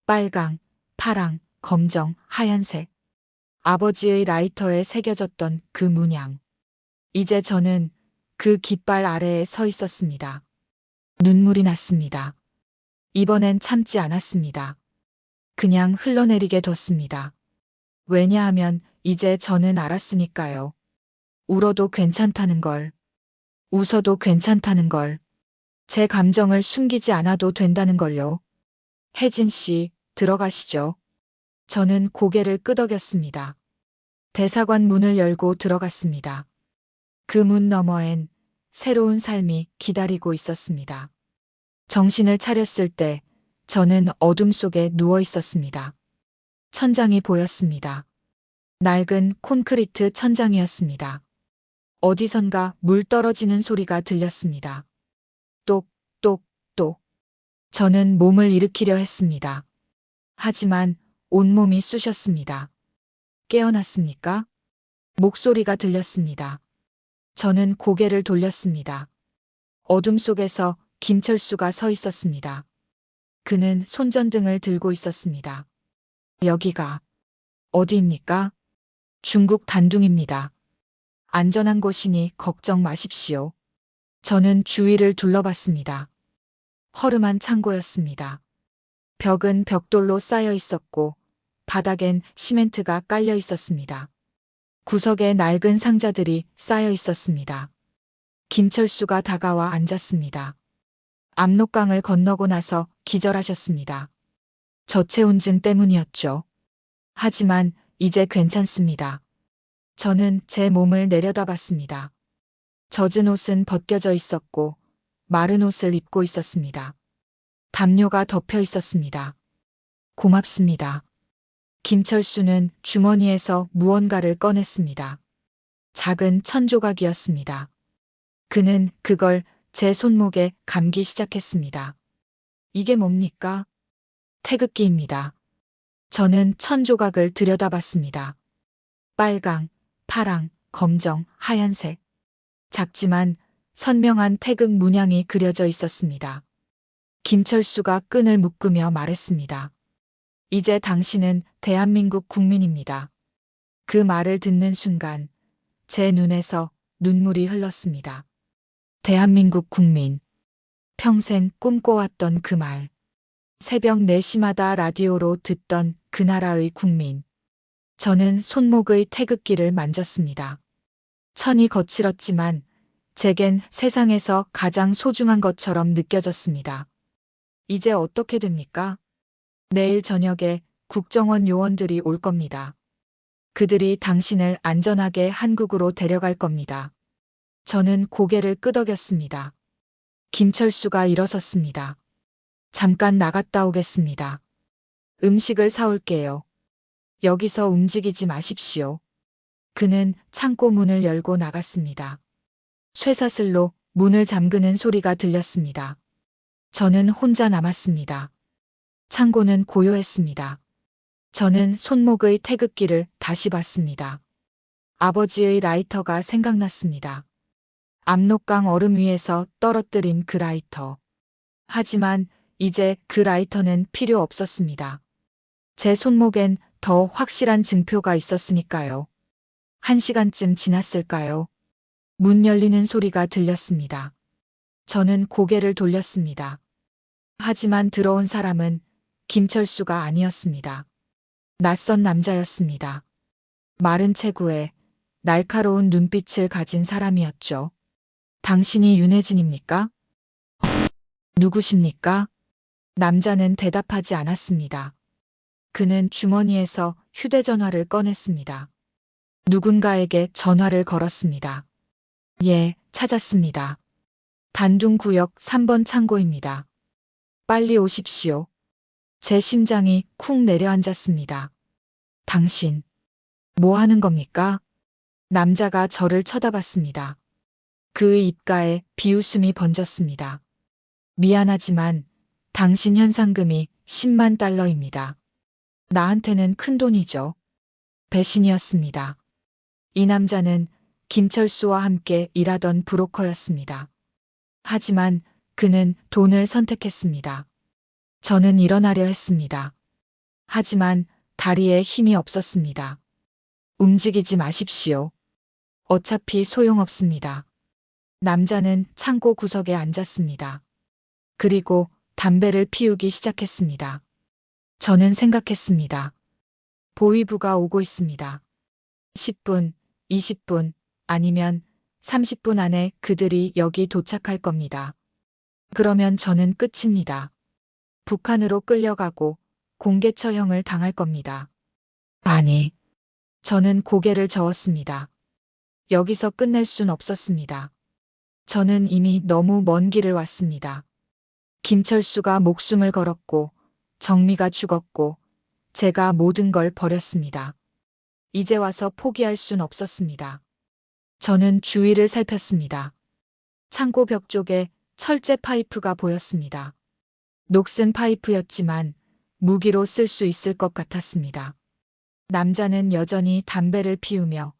빨강, 파랑, 검정, 하얀색. 아버지의 라이터에 새겨졌던 그 문양. 이제 저는 그 깃발 아래에 서 있었습니다. 눈물이 났습니다. 이번엔 참지 않았습니다. 그냥 흘러내리게 뒀습니다. 왜냐하면 이제 저는 알았으니까요. 울어도 괜찮다는 걸. 웃어도 괜찮다는 걸. 제 감정을 숨기지 않아도 된다는 걸요. 혜진 씨, 들어가시죠. 저는 고개를 끄덕였습니다. 대사관 문을 열고 들어갔습니다. 그 문 너머엔 새로운 삶이 기다리고 있었습니다. 정신을 차렸을 때 저는 어둠 속에 누워 있었습니다. 천장이 보였습니다. 낡은 콘크리트 천장이었습니다. 어디선가 물 떨어지는 소리가 들렸습니다. 똑, 똑, 똑. 저는 몸을 일으키려 했습니다. 하지만 온몸이 쑤셨습니다. 깨어났습니까? 목소리가 들렸습니다. 저는 고개를 돌렸습니다. 어둠 속에서 김철수가 서 있었습니다. 그는 손전등을 들고 있었습니다. 여기가 어디입니까? 중국 단둥입니다. 안전한 곳이니 걱정 마십시오. 저는 주위를 둘러봤습니다. 허름한 창고였습니다. 벽은 벽돌로 쌓여 있었고 바닥엔 시멘트가 깔려 있었습니다. 구석에 낡은 상자들이 쌓여 있었습니다. 김철수가 다가와 앉았습니다. 압록강을 건너고 나서 기절하셨습니다. 저체온증 때문이었죠. 하지만 이제 괜찮습니다. 저는 제 몸을 내려다봤습니다. 젖은 옷은 벗겨져 있었고 마른 옷을 입고 있었습니다. 담요가 덮여 있었습니다. 고맙습니다. 김철수는 주머니에서 무언가를 꺼냈습니다. 작은 천조각이었습니다. 그는 그걸 제 손목에 감기 시작했습니다. 이게 뭡니까? 태극기입니다. 저는 천조각을 들여다봤습니다. 빨강, 파랑, 검정, 하얀색. 작지만 선명한 태극 문양이 그려져 있었습니다. 김철수가 끈을 묶으며 말했습니다. 이제 당신은 대한민국 국민입니다. 그 말을 듣는 순간 제 눈에서 눈물이 흘렀습니다. 대한민국 국민. 평생 꿈꿔왔던 그 말. 새벽 4시마다 라디오로 듣던 그 나라의 국민. 저는 손목의 태극기를 만졌습니다. 천이 거칠었지만 제겐 세상에서 가장 소중한 것처럼 느껴졌습니다. 이제 어떻게 됩니까? 내일 저녁에 국정원 요원들이 올 겁니다. 그들이 당신을 안전하게 한국으로 데려갈 겁니다. 저는 고개를 끄덕였습니다. 김철수가 일어섰습니다. 잠깐 나갔다 오겠습니다. 음식을 사올게요. 여기서 움직이지 마십시오. 그는 창고 문을 열고 나갔습니다. 쇠사슬로 문을 잠그는 소리가 들렸습니다. 저는 혼자 남았습니다. 창고는 고요했습니다. 저는 손목의 태극기를 다시 봤습니다. 아버지의 라이터가 생각났습니다. 압록강 얼음 위에서 떨어뜨린 그 라이터. 하지만 이제 그 라이터는 필요 없었습니다. 제 손목엔 더 확실한 증표가 있었으니까요. 1시간쯤 지났을까요? 문 열리는 소리가 들렸습니다. 저는 고개를 돌렸습니다. 하지만 들어온 사람은 김철수가 아니었습니다. 낯선 남자였습니다. 마른 체구에 날카로운 눈빛을 가진 사람이었죠. 당신이 윤혜진입니까? 누구십니까? 남자는 대답하지 않았습니다. 그는 주머니에서 휴대전화를 꺼냈습니다. 누군가에게 전화를 걸었습니다. 예, 찾았습니다. 단둥구역 3번 창고입니다. 빨리 오십시오. 제 심장이 쿵 내려앉았습니다. 당신, 뭐 하는 겁니까? 남자가 저를 쳐다봤습니다. 그의 입가에 비웃음이 번졌습니다. 미안하지만 당신 현상금이 10만 달러입니다. 나한테는 큰 돈이죠. 배신이었습니다. 이 남자는 김철수와 함께 일하던 브로커였습니다. 하지만 그는 돈을 선택했습니다. 저는 일어나려 했습니다. 하지만 다리에 힘이 없었습니다. 움직이지 마십시오. 어차피 소용없습니다. 남자는 창고 구석에 앉았습니다. 그리고 담배를 피우기 시작했습니다. 저는 생각했습니다. 보위부가 오고 있습니다. 10분, 20분, 아니면 30분 안에 그들이 여기 도착할 겁니다. 그러면 저는 끝입니다. 북한으로 끌려가고 공개 처형을 당할 겁니다. 아니, 저는 고개를 저었습니다. 여기서 끝낼 순 없었습니다. 저는 이미 너무 먼 길을 왔습니다. 김철수가 목숨을 걸었고, 정미가 죽었고, 제가 모든 걸 버렸습니다. 이제 와서 포기할 순 없었습니다. 저는 주위를 살폈습니다. 창고 벽 쪽에 철제 파이프가 보였습니다. 녹슨 파이프였지만 무기로 쓸 수 있을 것 같았습니다. 남자는 여전히 담배를 피우며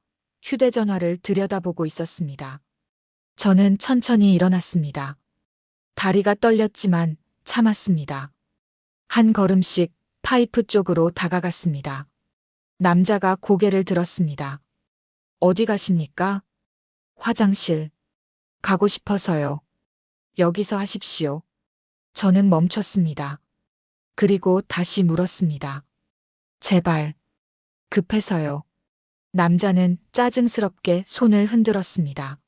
휴대전화를 들여다보고 있었습니다. 저는 천천히 일어났습니다. 다리가 떨렸지만 참았습니다. 한 걸음씩 파이프 쪽으로 다가갔습니다. 남자가 고개를 들었습니다. 어디 가십니까? 화장실. 가고 싶어서요. 여기서 하십시오. 저는 멈췄습니다. 그리고 다시 물었습니다. 제발. 급해서요. 남자는 짜증스럽게 손을 흔들었습니다.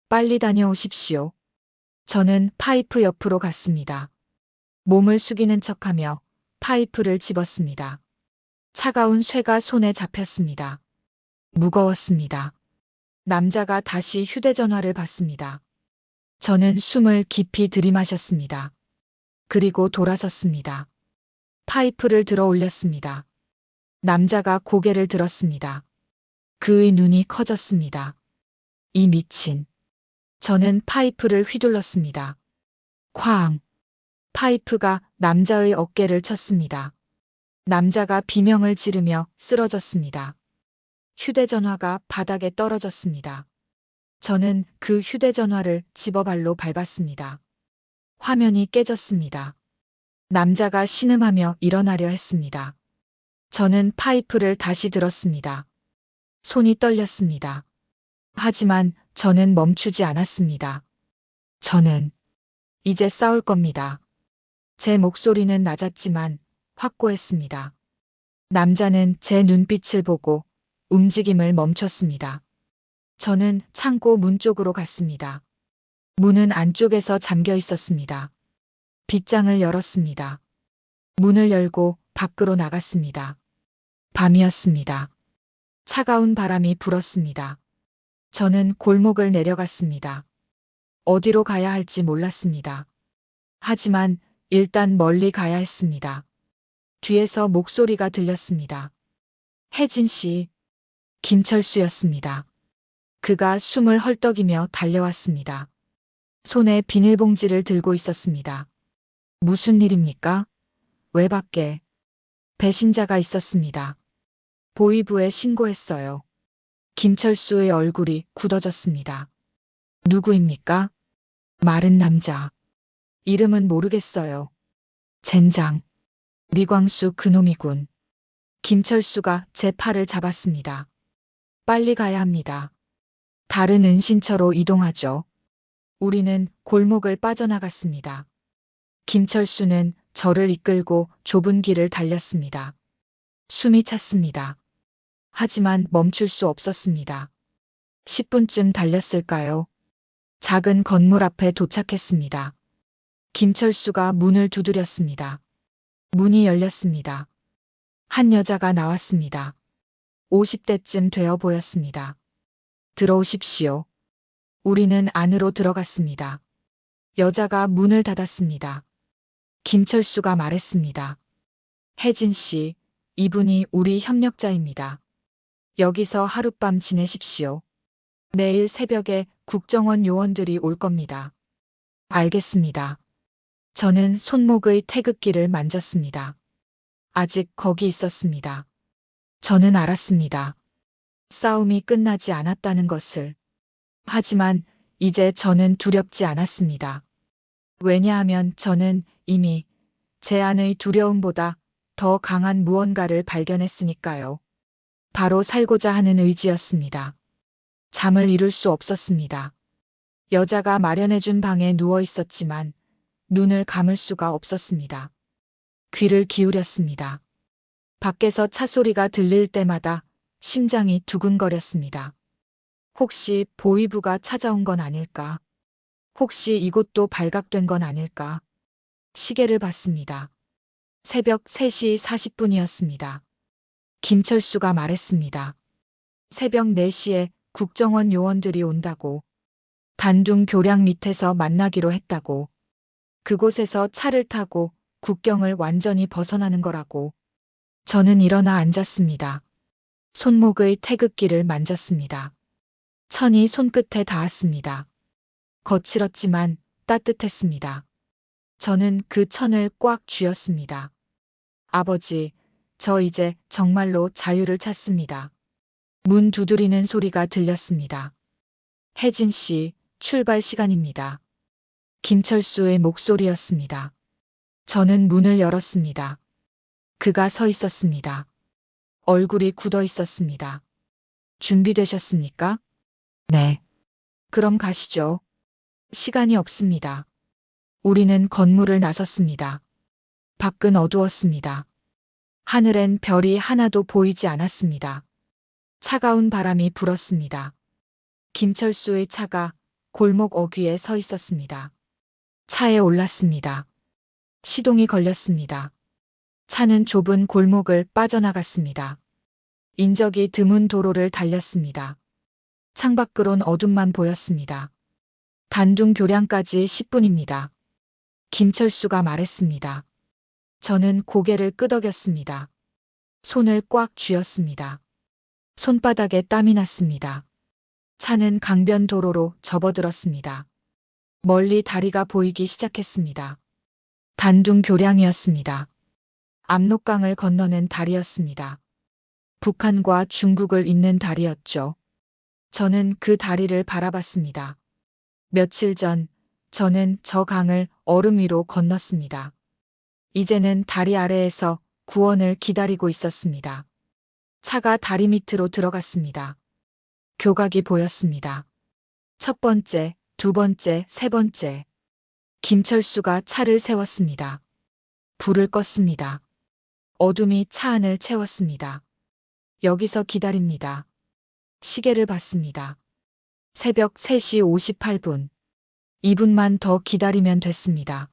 빨리 다녀오십시오. 저는 파이프 옆으로 갔습니다. 몸을 숙이는 척하며 파이프를 집었습니다. 차가운 쇠가 손에 잡혔습니다. 무거웠습니다. 남자가 다시 휴대전화를 봤습니다. 저는 숨을 깊이 들이마셨습니다. 그리고 돌아섰습니다. 파이프를 들어 올렸습니다. 남자가 고개를 들었습니다. 그의 눈이 커졌습니다. 이 미친. 저는 파이프를 휘둘렀습니다. 쾅! 파이프가 남자의 어깨를 쳤습니다. 남자가 비명을 지르며 쓰러졌습니다. 휴대전화가 바닥에 떨어졌습니다. 저는 그 휴대전화를 집어발로 밟았습니다. 화면이 깨졌습니다. 남자가 신음하며 일어나려 했습니다. 저는 파이프를 다시 들었습니다. 손이 떨렸습니다. 하지만 저는 멈추지 않았습니다. 저는 이제 싸울 겁니다. 제 목소리는 낮았지만 확고했습니다. 남자는 제 눈빛을 보고 움직임을 멈췄습니다. 저는 창고 문 쪽으로 갔습니다. 문은 안쪽에서 잠겨 있었습니다. 빗장을 열었습니다. 문을 열고 밖으로 나갔습니다. 밤이었습니다. 차가운 바람이 불었습니다. 저는 골목을 내려갔습니다. 어디로 가야 할지 몰랐습니다. 하지만 일단 멀리 가야 했습니다. 뒤에서 목소리가 들렸습니다. 혜진 씨, 김철수였습니다. 그가 숨을 헐떡이며 달려왔습니다. 손에 비닐봉지를 들고 있었습니다. 무슨 일입니까? 왜 밖에? 배신자가 있었습니다. 보위부에 신고했어요. 김철수의 얼굴이 굳어졌습니다. 누구입니까? 마른 남자. 이름은 모르겠어요. 젠장. 리광수 그놈이군. 김철수가 제 팔을 잡았습니다. 빨리 가야 합니다. 다른 은신처로 이동하죠. 우리는 골목을 빠져나갔습니다. 김철수는 저를 이끌고 좁은 길을 달렸습니다. 숨이 찼습니다. 하지만 멈출 수 없었습니다. 10분쯤 달렸을까요? 작은 건물 앞에 도착했습니다. 김철수가 문을 두드렸습니다. 문이 열렸습니다. 한 여자가 나왔습니다. 50대쯤 되어 보였습니다. 들어오십시오. 우리는 안으로 들어갔습니다. 여자가 문을 닫았습니다. 김철수가 말했습니다. 혜진 씨, 이분이 우리 협력자입니다. 여기서 하룻밤 지내십시오. 내일 새벽에 국정원 요원들이 올 겁니다. 알겠습니다. 저는 손목의 태극기를 만졌습니다. 아직 거기 있었습니다. 저는 알았습니다. 싸움이 끝나지 않았다는 것을. 하지만 이제 저는 두렵지 않았습니다. 왜냐하면 저는 이미 제 안의 두려움보다 더 강한 무언가를 발견했으니까요. 바로 살고자 하는 의지였습니다. 잠을 이룰 수 없었습니다. 여자가 마련해준 방에 누워 있었지만 눈을 감을 수가 없었습니다. 귀를 기울였습니다. 밖에서 차 소리가 들릴 때마다 심장이 두근거렸습니다. 혹시 보위부가 찾아온 건 아닐까? 혹시 이곳도 발각된 건 아닐까? 시계를 봤습니다. 새벽 3시 40분이었습니다. 김철수가 말했습니다. 새벽 4시에 국정원 요원들이 온다고. 단둥 교량 밑에서 만나기로 했다고. 그곳에서 차를 타고 국경을 완전히 벗어나는 거라고. 저는 일어나 앉았습니다. 손목의 태극기를 만졌습니다. 천이 손끝에 닿았습니다. 거칠었지만 따뜻했습니다. 저는 그 천을 꽉 쥐었습니다. 아버지, 저 이제 정말로 자유를 찾습니다. 문 두드리는 소리가 들렸습니다. 혜진 씨, 출발 시간입니다. 김철수의 목소리였습니다. 저는 문을 열었습니다. 그가 서 있었습니다. 얼굴이 굳어 있었습니다. 준비되셨습니까? 네. 그럼 가시죠. 시간이 없습니다. 우리는 건물을 나섰습니다. 밖은 어두웠습니다. 하늘엔 별이 하나도 보이지 않았습니다. 차가운 바람이 불었습니다. 김철수의 차가 골목 어귀에 서 있었습니다. 차에 올랐습니다. 시동이 걸렸습니다. 차는 좁은 골목을 빠져나갔습니다. 인적이 드문 도로를 달렸습니다. 창밖으론 어둠만 보였습니다. 단둥 교량까지 10분입니다. 김철수가 말했습니다. 저는 고개를 끄덕였습니다. 손을 꽉 쥐었습니다. 손바닥에 땀이 났습니다. 차는 강변 도로로 접어들었습니다. 멀리 다리가 보이기 시작했습니다. 단둥 교량이었습니다. 압록강을 건너는 다리였습니다. 북한과 중국을 잇는 다리였죠. 저는 그 다리를 바라봤습니다. 며칠 전 저는 저 강을 얼음 위로 건넜습니다. 이제는 다리 아래에서 구원을 기다리고 있었습니다. 차가 다리 밑으로 들어갔습니다. 교각이 보였습니다. 첫 번째, 두 번째, 세 번째. 김철수가 차를 세웠습니다. 불을 껐습니다. 어둠이 차 안을 채웠습니다. 여기서 기다립니다. 시계를 봤습니다. 새벽 3시 58분. 2분만 더 기다리면 됐습니다.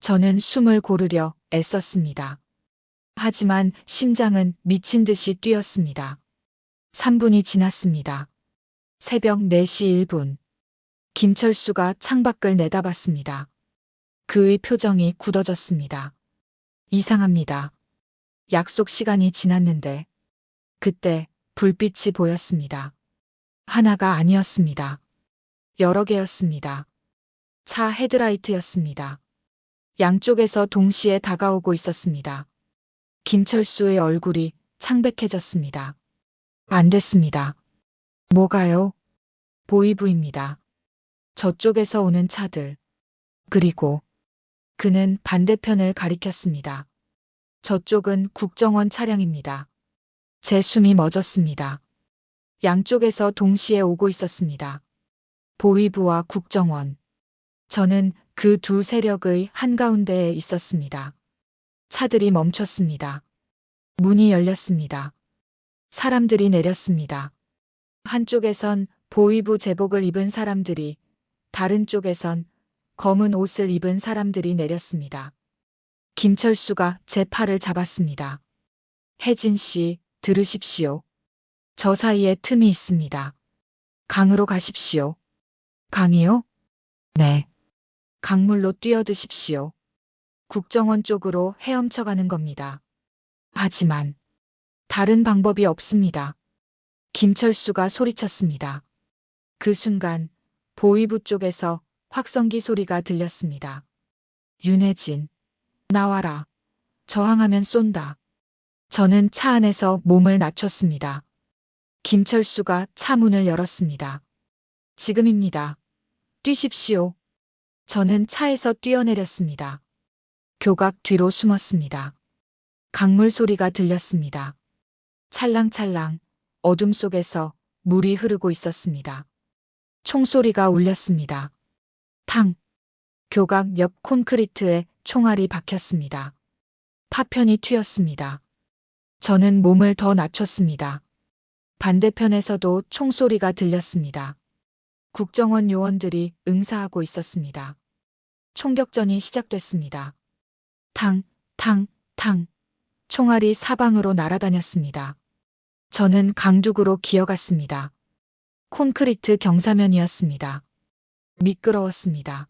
저는 숨을 고르려 애썼습니다. 하지만 심장은 미친 듯이 뛰었습니다. 3분이 지났습니다. 새벽 4시 1분. 김철수가 창밖을 내다봤습니다. 그의 표정이 굳어졌습니다. 이상합니다. 약속 시간이 지났는데. 그때 불빛이 보였습니다. 하나가 아니었습니다. 여러 개였습니다. 차 헤드라이트였습니다. 양쪽에서 동시에 다가오고 있었습니다. 김철수의 얼굴이 창백해졌습니다. 안 됐습니다. 뭐가요? 보이부입니다. 저쪽에서 오는 차들. 그리고 그는 반대편을 가리켰습니다. 저쪽은 국정원 차량입니다. 제 숨이 멎었습니다. 양쪽에서 동시에 오고 있었습니다. 보위부와 국정원. 저는 그 두 세력의 한가운데에 있었습니다. 차들이 멈췄습니다. 문이 열렸습니다. 사람들이 내렸습니다. 한쪽에선 보위부 제복을 입은 사람들이, 다른 쪽에선 검은 옷을 입은 사람들이 내렸습니다. 김철수가 제 팔을 잡았습니다. 혜진 씨, 들으십시오. 저 사이에 틈이 있습니다. 강으로 가십시오. 강이요? 네. 강물로 뛰어드십시오. 국정원 쪽으로 헤엄쳐 가는 겁니다. 하지만 다른 방법이 없습니다. 김철수가 소리쳤습니다. 그 순간 보위부 쪽에서 확성기 소리가 들렸습니다. 윤혜진, 나와라. 저항하면 쏜다. 저는 차 안에서 몸을 낮췄습니다. 김철수가 차 문을 열었습니다. 지금입니다. 뛰십시오. 저는 차에서 뛰어내렸습니다. 교각 뒤로 숨었습니다. 강물 소리가 들렸습니다. 찰랑찰랑 어둠 속에서 물이 흐르고 있었습니다. 총소리가 울렸습니다. 탕! 교각 옆 콘크리트에 총알이 박혔습니다. 파편이 튀었습니다. 저는 몸을 더 낮췄습니다. 반대편에서도 총소리가 들렸습니다. 국정원 요원들이 응사하고 있었습니다. 총격전이 시작됐습니다. 탕, 탕, 탕. 총알이 사방으로 날아다녔습니다. 저는 강둑으로 기어갔습니다. 콘크리트 경사면이었습니다. 미끄러웠습니다.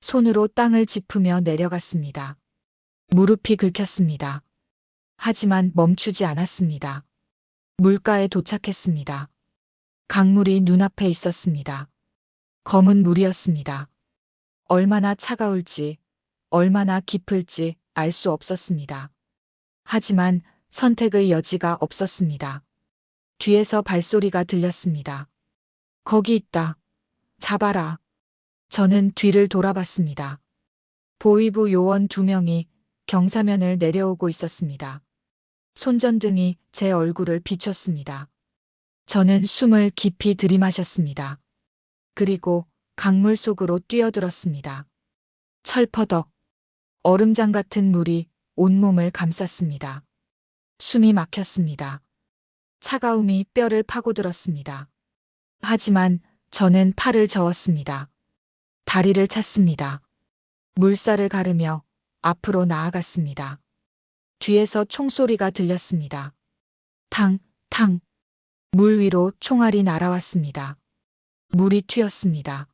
손으로 땅을 짚으며 내려갔습니다. 무릎이 긁혔습니다. 하지만 멈추지 않았습니다. 물가에 도착했습니다. 강물이 눈앞에 있었습니다. 검은 물이었습니다. 얼마나 차가울지, 얼마나 깊을지 알 수 없었습니다. 하지만 선택의 여지가 없었습니다. 뒤에서 발소리가 들렸습니다. 거기 있다. 잡아라. 저는 뒤를 돌아봤습니다. 보위부 요원 2명이 경사면을 내려오고 있었습니다. 손전등이 제 얼굴을 비췄습니다. 저는 숨을 깊이 들이마셨습니다. 그리고 강물 속으로 뛰어들었습니다. 철퍼덕. 얼음장 같은 물이 온몸을 감쌌습니다. 숨이 막혔습니다. 차가움이 뼈를 파고들었습니다. 하지만 저는 팔을 저었습니다. 다리를 찼습니다. 물살을 가르며 앞으로 나아갔습니다. 뒤에서 총소리가 들렸습니다. 탕, 탕. 물 위로 총알이 날아왔습니다. 물이 튀었습니다.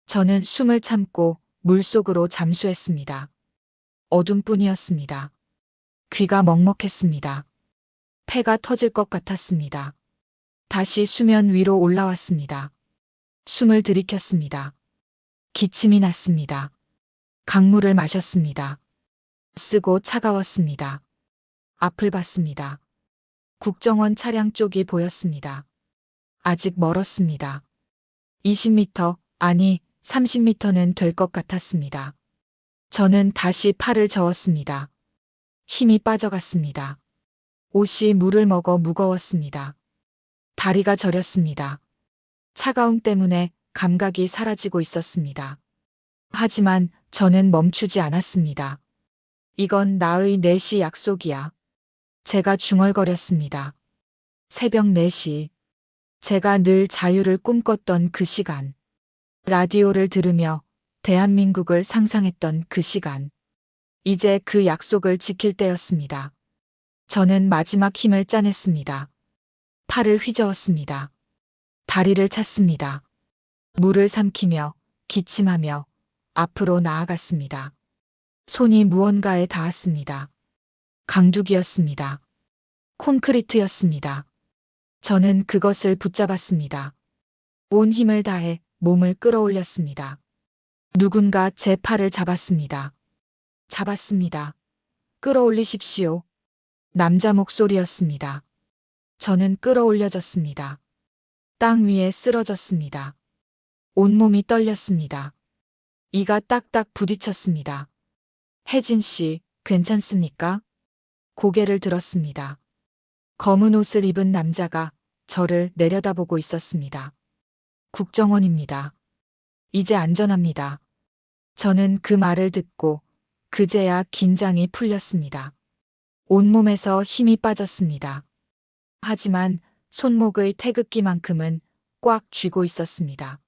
저는 숨을 참고 물속으로 잠수했습니다. 어둠뿐이었습니다. 귀가 먹먹했습니다. 폐가 터질 것 같았습니다. 다시 수면 위로 올라왔습니다. 숨을 들이켰습니다. 기침이 났습니다. 강물을 마셨습니다. 쓰고 차가웠습니다. 앞을 봤습니다. 국정원 차량 쪽이 보였습니다. 아직 멀었습니다. 20m, 아니 30m는 될 것 같았습니다. 저는 다시 팔을 저었습니다. 힘이 빠져갔습니다. 옷이 물을 먹어 무거웠습니다. 다리가 저렸습니다. 차가움 때문에 감각이 사라지고 있었습니다. 하지만 저는 멈추지 않았습니다. 이건 나의 4시 약속이야. 제가 중얼거렸습니다. 새벽 4시. 제가 늘 자유를 꿈꿨던 그 시간. 라디오를 들으며 대한민국을 상상했던 그 시간. 이제 그 약속을 지킬 때였습니다. 저는 마지막 힘을 짜냈습니다. 팔을 휘저었습니다. 다리를 찼습니다. 물을 삼키며 기침하며 앞으로 나아갔습니다. 손이 무언가에 닿았습니다. 강둑이었습니다. 콘크리트였습니다. 저는 그것을 붙잡았습니다. 온 힘을 다해 몸을 끌어올렸습니다. 누군가 제 팔을 잡았습니다. 잡았습니다. 끌어올리십시오. 남자 목소리였습니다. 저는 끌어올려졌습니다. 땅 위에 쓰러졌습니다. 온몸이 떨렸습니다. 이가 딱딱 부딪혔습니다. 혜진 씨, 괜찮습니까? 고개를 들었습니다. 검은 옷을 입은 남자가 저를 내려다보고 있었습니다. 국정원입니다. 이제 안전합니다. 저는 그 말을 듣고 그제야 긴장이 풀렸습니다. 온몸에서 힘이 빠졌습니다. 하지만 손목의 태극기만큼은 꽉 쥐고 있었습니다.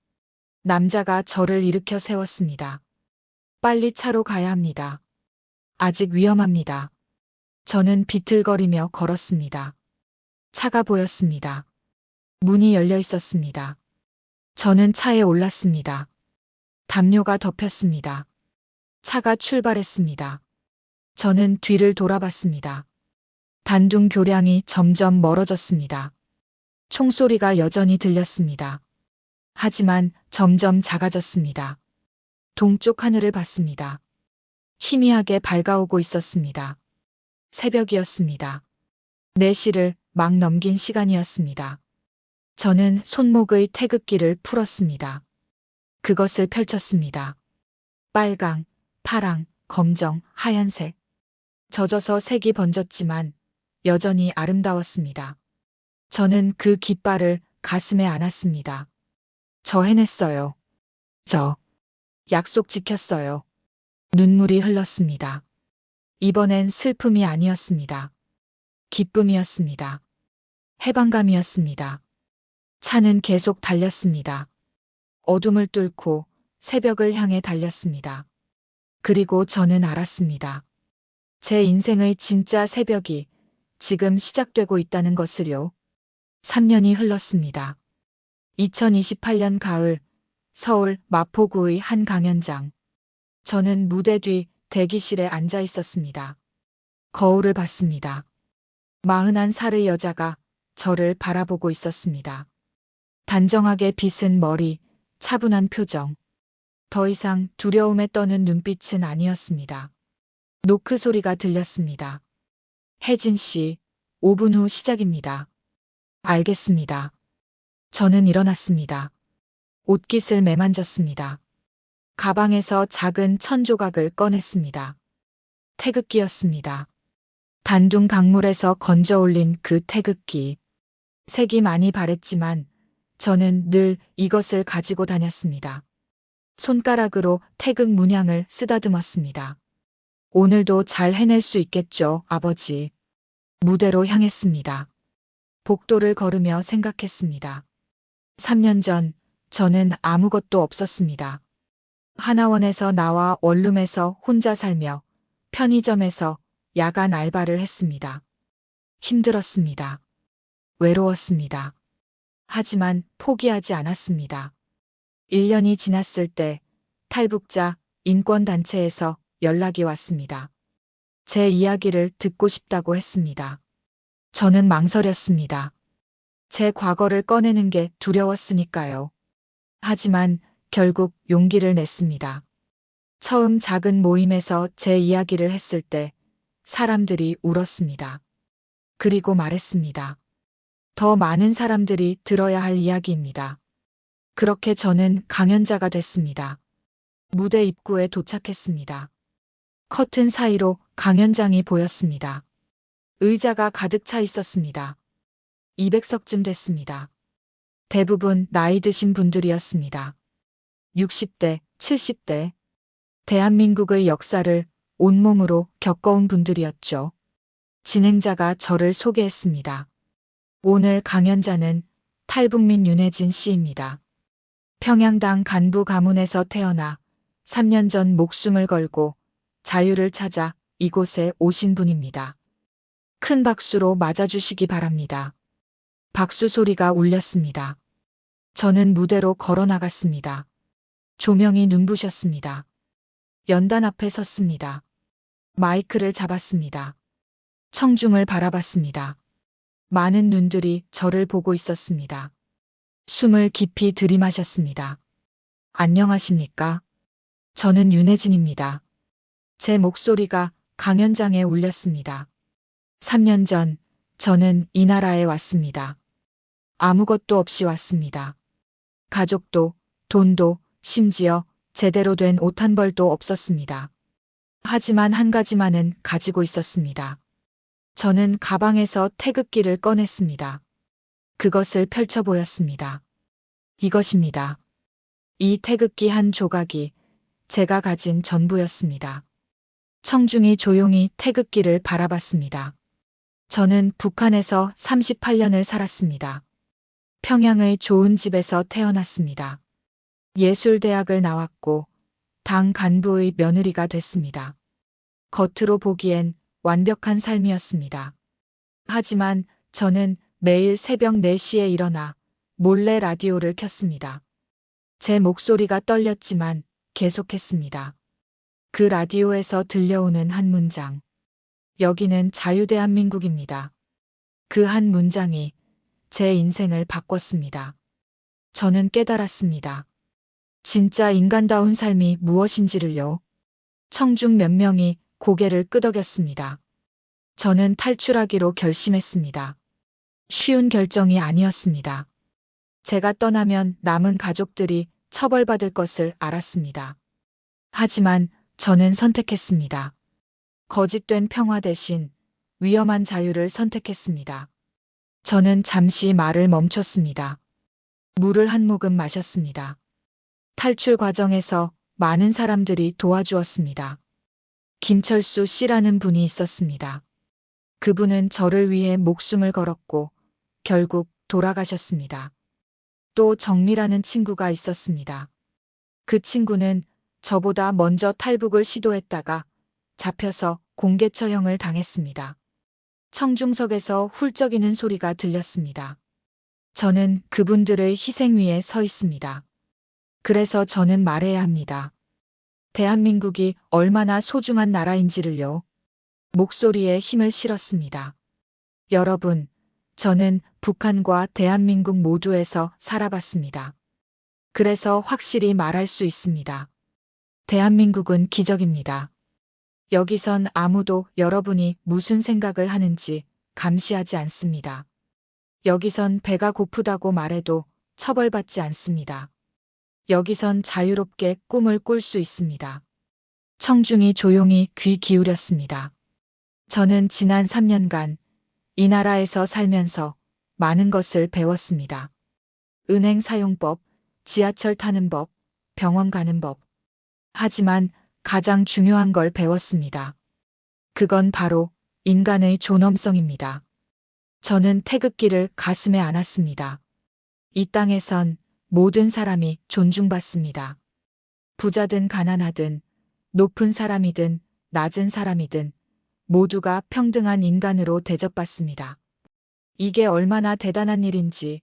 남자가 저를 일으켜 세웠습니다. 빨리 차로 가야 합니다. 아직 위험합니다. 저는 비틀거리며 걸었습니다. 차가 보였습니다. 문이 열려 있었습니다. 저는 차에 올랐습니다. 담요가 덮였습니다. 차가 출발했습니다. 저는 뒤를 돌아봤습니다. 단둥 교량이 점점 멀어졌습니다. 총소리가 여전히 들렸습니다. 하지만 점점 작아졌습니다. 동쪽 하늘을 봤습니다. 희미하게 밝아오고 있었습니다. 새벽이었습니다. 4시를 막 넘긴 시간이었습니다. 저는 손목의 태극기를 풀었습니다. 그것을 펼쳤습니다. 빨강, 파랑, 검정, 하얀색. 젖어서 색이 번졌지만 여전히 아름다웠습니다. 저는 그 깃발을 가슴에 안았습니다. 저 해냈어요. 저 약속 지켰어요. 눈물이 흘렀습니다. 이번엔 슬픔이 아니었습니다. 기쁨이었습니다. 해방감이었습니다. 차는 계속 달렸습니다. 어둠을 뚫고 새벽을 향해 달렸습니다. 그리고 저는 알았습니다. 제 인생의 진짜 새벽이 지금 시작되고 있다는 것을요. 3년이 흘렀습니다. 2028년 가을, 서울 마포구의 한 강연장. 저는 무대 뒤 대기실에 앉아 있었습니다. 거울을 봤습니다. 41살의 여자가 저를 바라보고 있었습니다. 단정하게 빗은 머리, 차분한 표정. 더 이상 두려움에 떠는 눈빛은 아니었습니다. 노크 소리가 들렸습니다. 혜진 씨, 5분 후 시작입니다. 알겠습니다. 저는 일어났습니다. 옷깃을 매만졌습니다. 가방에서 작은 천 조각을 꺼냈습니다. 태극기였습니다. 단둥 강물에서 건져 올린 그 태극기. 색이 많이 바랬지만 저는 늘 이것을 가지고 다녔습니다. 손가락으로 태극 문양을 쓰다듬었습니다. 오늘도 잘 해낼 수 있겠죠, 아버지. 무대로 향했습니다. 복도를 걸으며 생각했습니다. 3년 전 저는 아무것도 없었습니다. 하나원에서 나와 원룸에서 혼자 살며 편의점에서 야간 알바를 했습니다. 힘들었습니다. 외로웠습니다. 하지만 포기하지 않았습니다. 1년이 지났을 때 탈북자 인권단체에서 연락이 왔습니다. 제 이야기를 듣고 싶다고 했습니다. 저는 망설였습니다. 제 과거를 꺼내는 게 두려웠으니까요. 하지만 결국 용기를 냈습니다. 처음 작은 모임에서 제 이야기를 했을 때 사람들이 울었습니다. 그리고 말했습니다. 더 많은 사람들이 들어야 할 이야기입니다. 그렇게 저는 강연자가 됐습니다. 무대 입구에 도착했습니다. 커튼 사이로 강연장이 보였습니다. 의자가 가득 차 있었습니다. 200석쯤 됐습니다. 대부분 나이 드신 분들이었습니다. 60대, 70대. 대한민국의 역사를 온몸으로 겪어온 분들이었죠. 진행자가 저를 소개했습니다. 오늘 강연자는 탈북민 윤혜진 씨입니다. 평양당 간부 가문에서 태어나 3년 전 목숨을 걸고 자유를 찾아 이곳에 오신 분입니다. 큰 박수로 맞아주시기 바랍니다. 박수 소리가 울렸습니다. 저는 무대로 걸어 나갔습니다. 조명이 눈부셨습니다. 연단 앞에 섰습니다. 마이크를 잡았습니다. 청중을 바라봤습니다. 많은 눈들이 저를 보고 있었습니다. 숨을 깊이 들이마셨습니다. 안녕하십니까? 저는 윤혜진입니다. 제 목소리가 강연장에 울렸습니다. 3년 전 저는 이 나라에 왔습니다. 아무것도 없이 왔습니다. 가족도, 돈도, 심지어 제대로 된 옷 한 벌도 없었습니다. 하지만 한 가지만은 가지고 있었습니다. 저는 가방에서 태극기를 꺼냈습니다. 그것을 펼쳐 보였습니다. 이것입니다. 이 태극기 한 조각이 제가 가진 전부였습니다. 청중이 조용히 태극기를 바라봤습니다. 저는 북한에서 38년을 살았습니다. 평양의 좋은 집에서 태어났습니다. 예술대학을 나왔고 당 간부의 며느리가 됐습니다. 겉으로 보기엔 완벽한 삶이었습니다. 하지만 저는 매일 새벽 4시에 일어나 몰래 라디오를 켰습니다. 제 목소리가 떨렸지만 계속했습니다. 그 라디오에서 들려오는 한 문장. 여기는 자유대한민국입니다. 그 한 문장이 제 인생을 바꿨습니다. 저는 깨달았습니다. 진짜 인간다운 삶이 무엇인지를요. 청중 몇 명이 고개를 끄덕였습니다. 저는 탈출하기로 결심했습니다. 쉬운 결정이 아니었습니다. 제가 떠나면 남은 가족들이 처벌받을 것을 알았습니다. 하지만 저는 선택했습니다. 거짓된 평화 대신 위험한 자유를 선택했습니다. 저는 잠시 말을 멈췄습니다. 물을 한 모금 마셨습니다. 탈출 과정에서 많은 사람들이 도와주었습니다. 김철수 씨라는 분이 있었습니다. 그분은 저를 위해 목숨을 걸었고 결국 돌아가셨습니다. 또 정미라는 친구가 있었습니다. 그 친구는 저보다 먼저 탈북을 시도했다가 잡혀서 공개 처형을 당했습니다. 청중석에서 훌쩍이는 소리가 들렸습니다. 저는 그분들의 희생 위에 서 있습니다. 그래서 저는 말해야 합니다. 대한민국이 얼마나 소중한 나라인지를요. 목소리에 힘을 실었습니다. 여러분, 저는 북한과 대한민국 모두에서 살아봤습니다. 그래서 확실히 말할 수 있습니다. 대한민국은 기적입니다. 여기선 아무도 여러분이 무슨 생각을 하는지 감시하지 않습니다. 여기선 배가 고프다고 말해도 처벌받지 않습니다. 여기선 자유롭게 꿈을 꿀 수 있습니다. 청중이 조용히 귀 기울였습니다. 저는 지난 3년간 이 나라에서 살면서 많은 것을 배웠습니다. 은행 사용법, 지하철 타는 법, 병원 가는 법. 하지만 가장 중요한 걸 배웠습니다. 그건 바로 인간의 존엄성입니다. 저는 태극기를 가슴에 안았습니다. 이 땅에선 모든 사람이 존중받습니다. 부자든 가난하든 높은 사람이든 낮은 사람이든 모두가 평등한 인간으로 대접받습니다. 이게 얼마나 대단한 일인지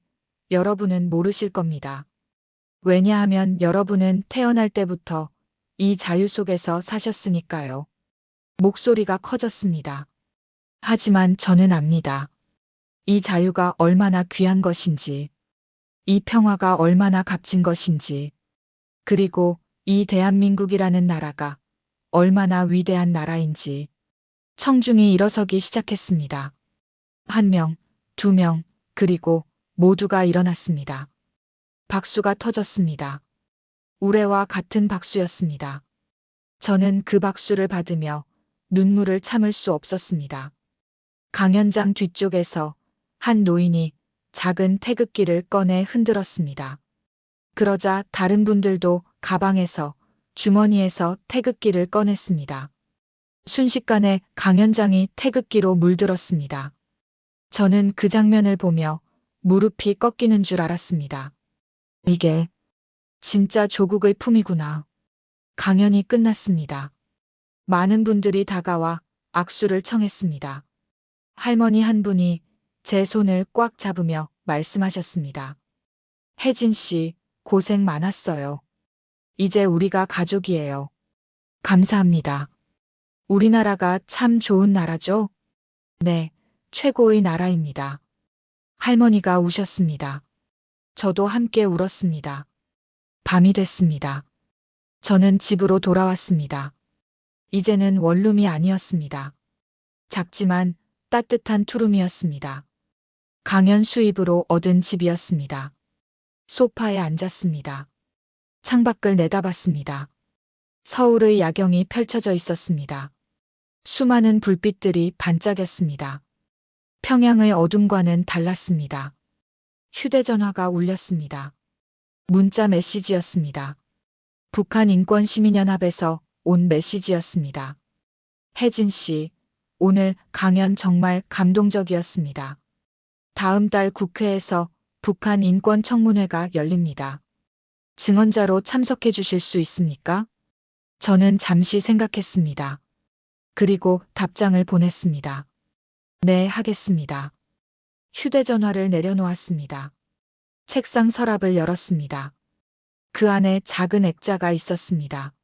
여러분은 모르실 겁니다. 왜냐하면 여러분은 태어날 때부터 이 자유 속에서 사셨으니까요. 목소리가 커졌습니다. 하지만 저는 압니다. 이 자유가 얼마나 귀한 것인지, 이 평화가 얼마나 값진 것인지, 그리고 이 대한민국이라는 나라가 얼마나 위대한 나라인지. 청중이 일어서기 시작했습니다. 한 명, 두 명, 그리고 모두가 일어났습니다. 박수가 터졌습니다. 우레와 같은 박수였습니다. 저는 그 박수를 받으며 눈물을 참을 수 없었습니다. 강연장 뒤쪽에서 한 노인이 작은 태극기를 꺼내 흔들었습니다. 그러자 다른 분들도 가방에서 주머니에서 태극기를 꺼냈습니다. 순식간에 강연장이 태극기로 물들었습니다. 저는 그 장면을 보며 무릎이 꺾이는 줄 알았습니다. 이게 진짜 조국의 품이구나. 강연이 끝났습니다. 많은 분들이 다가와 악수를 청했습니다. 할머니 한 분이 제 손을 꽉 잡으며 말씀하셨습니다. 혜진 씨, 고생 많았어요. 이제 우리가 가족이에요. 감사합니다. 우리나라가 참 좋은 나라죠? 네, 최고의 나라입니다. 할머니가 우셨습니다. 저도 함께 울었습니다. 밤이 됐습니다. 저는 집으로 돌아왔습니다. 이제는 원룸이 아니었습니다. 작지만 따뜻한 투룸이었습니다. 강연 수입으로 얻은 집이었습니다. 소파에 앉았습니다. 창밖을 내다봤습니다. 서울의 야경이 펼쳐져 있었습니다. 수많은 불빛들이 반짝였습니다. 평양의 어둠과는 달랐습니다. 휴대전화가 울렸습니다. 문자 메시지였습니다. 북한 인권시민연합에서 온 메시지였습니다. 혜진 씨, 오늘 강연 정말 감동적이었습니다. 다음 달 국회에서 북한 인권청문회가 열립니다. 증언자로 참석해 주실 수 있습니까? 저는 잠시 생각했습니다. 그리고 답장을 보냈습니다. 네, 하겠습니다. 휴대전화를 내려놓았습니다. 책상 서랍을 열었습니다. 그 안에 작은 액자가 있었습니다.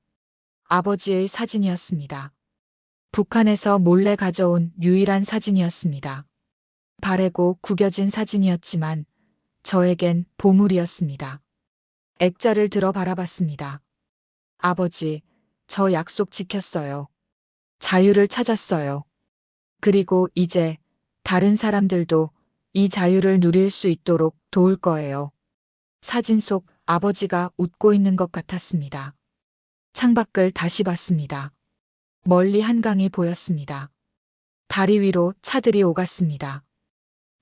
아버지의 사진이었습니다. 북한에서 몰래 가져온 유일한 사진이었습니다. 바래고 구겨진 사진이었지만 저에겐 보물이었습니다. 액자를 들어 바라봤습니다. 아버지, 저 약속 지켰어요. 자유를 찾았어요. 그리고 이제 다른 사람들도 이 자유를 누릴 수 있도록 도울 거예요. 사진 속 아버지가 웃고 있는 것 같았습니다. 창밖을 다시 봤습니다. 멀리 한강이 보였습니다. 다리 위로 차들이 오갔습니다.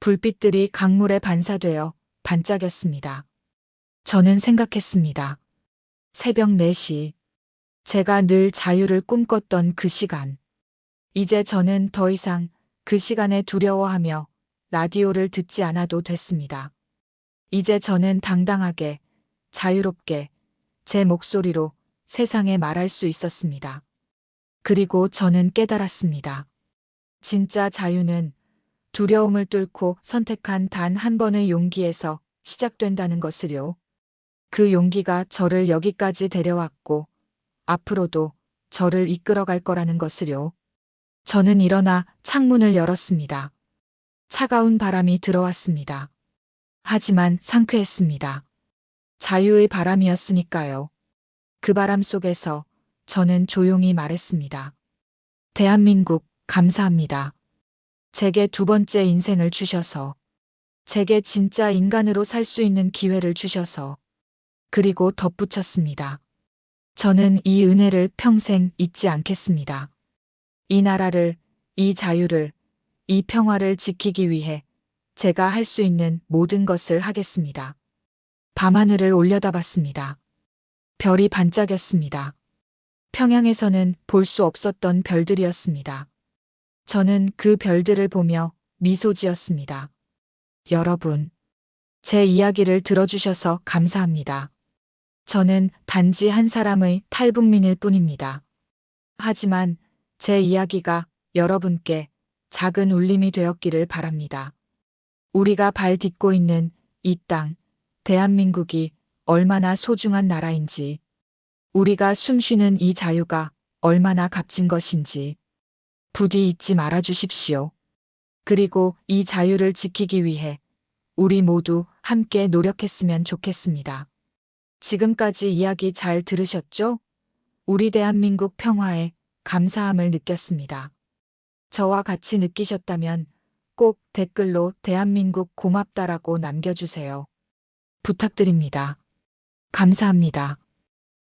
불빛들이 강물에 반사되어 반짝였습니다. 저는 생각했습니다. 새벽 4시. 제가 늘 자유를 꿈꿨던 그 시간. 이제 저는 더 이상 그 시간에 두려워하며 라디오를 듣지 않아도 됐습니다. 이제 저는 당당하게, 자유롭게, 제 목소리로 세상에 말할 수 있었습니다. 그리고 저는 깨달았습니다. 진짜 자유는 두려움을 뚫고 선택한 단 한 번의 용기에서 시작된다는 것을요. 그 용기가 저를 여기까지 데려왔고, 앞으로도 저를 이끌어갈 거라는 것을요. 저는 일어나 창문을 열었습니다. 차가운 바람이 들어왔습니다. 하지만 상쾌했습니다. 자유의 바람이었으니까요. 그 바람 속에서 저는 조용히 말했습니다. 대한민국, 감사합니다. 제게 두 번째 인생을 주셔서, 제게 진짜 인간으로 살 수 있는 기회를 주셔서, 그리고 덧붙였습니다. 저는 이 은혜를 평생 잊지 않겠습니다. 이 나라를, 이 자유를, 이 평화를 지키기 위해 제가 할 수 있는 모든 것을 하겠습니다. 밤하늘을 올려다봤습니다. 별이 반짝였습니다. 평양에서는 볼 수 없었던 별들이었습니다. 저는 그 별들을 보며 미소 지었습니다. 여러분, 제 이야기를 들어주셔서 감사합니다. 저는 단지 한 사람의 탈북민일 뿐입니다. 하지만 제 이야기가 여러분께 작은 울림이 되었기를 바랍니다. 우리가 발 딛고 있는 이 땅, 대한민국이 얼마나 소중한 나라인지, 우리가 숨쉬는 이 자유가 얼마나 값진 것인지 부디 잊지 말아 주십시오. 그리고 이 자유를 지키기 위해 우리 모두 함께 노력했으면 좋겠습니다. 지금까지 이야기 잘 들으셨죠? 우리 대한민국 평화에 감사함을 느꼈습니다. 저와 같이 느끼셨다면 꼭 댓글로 대한민국 고맙다라고 남겨주세요. 부탁드립니다. 감사합니다.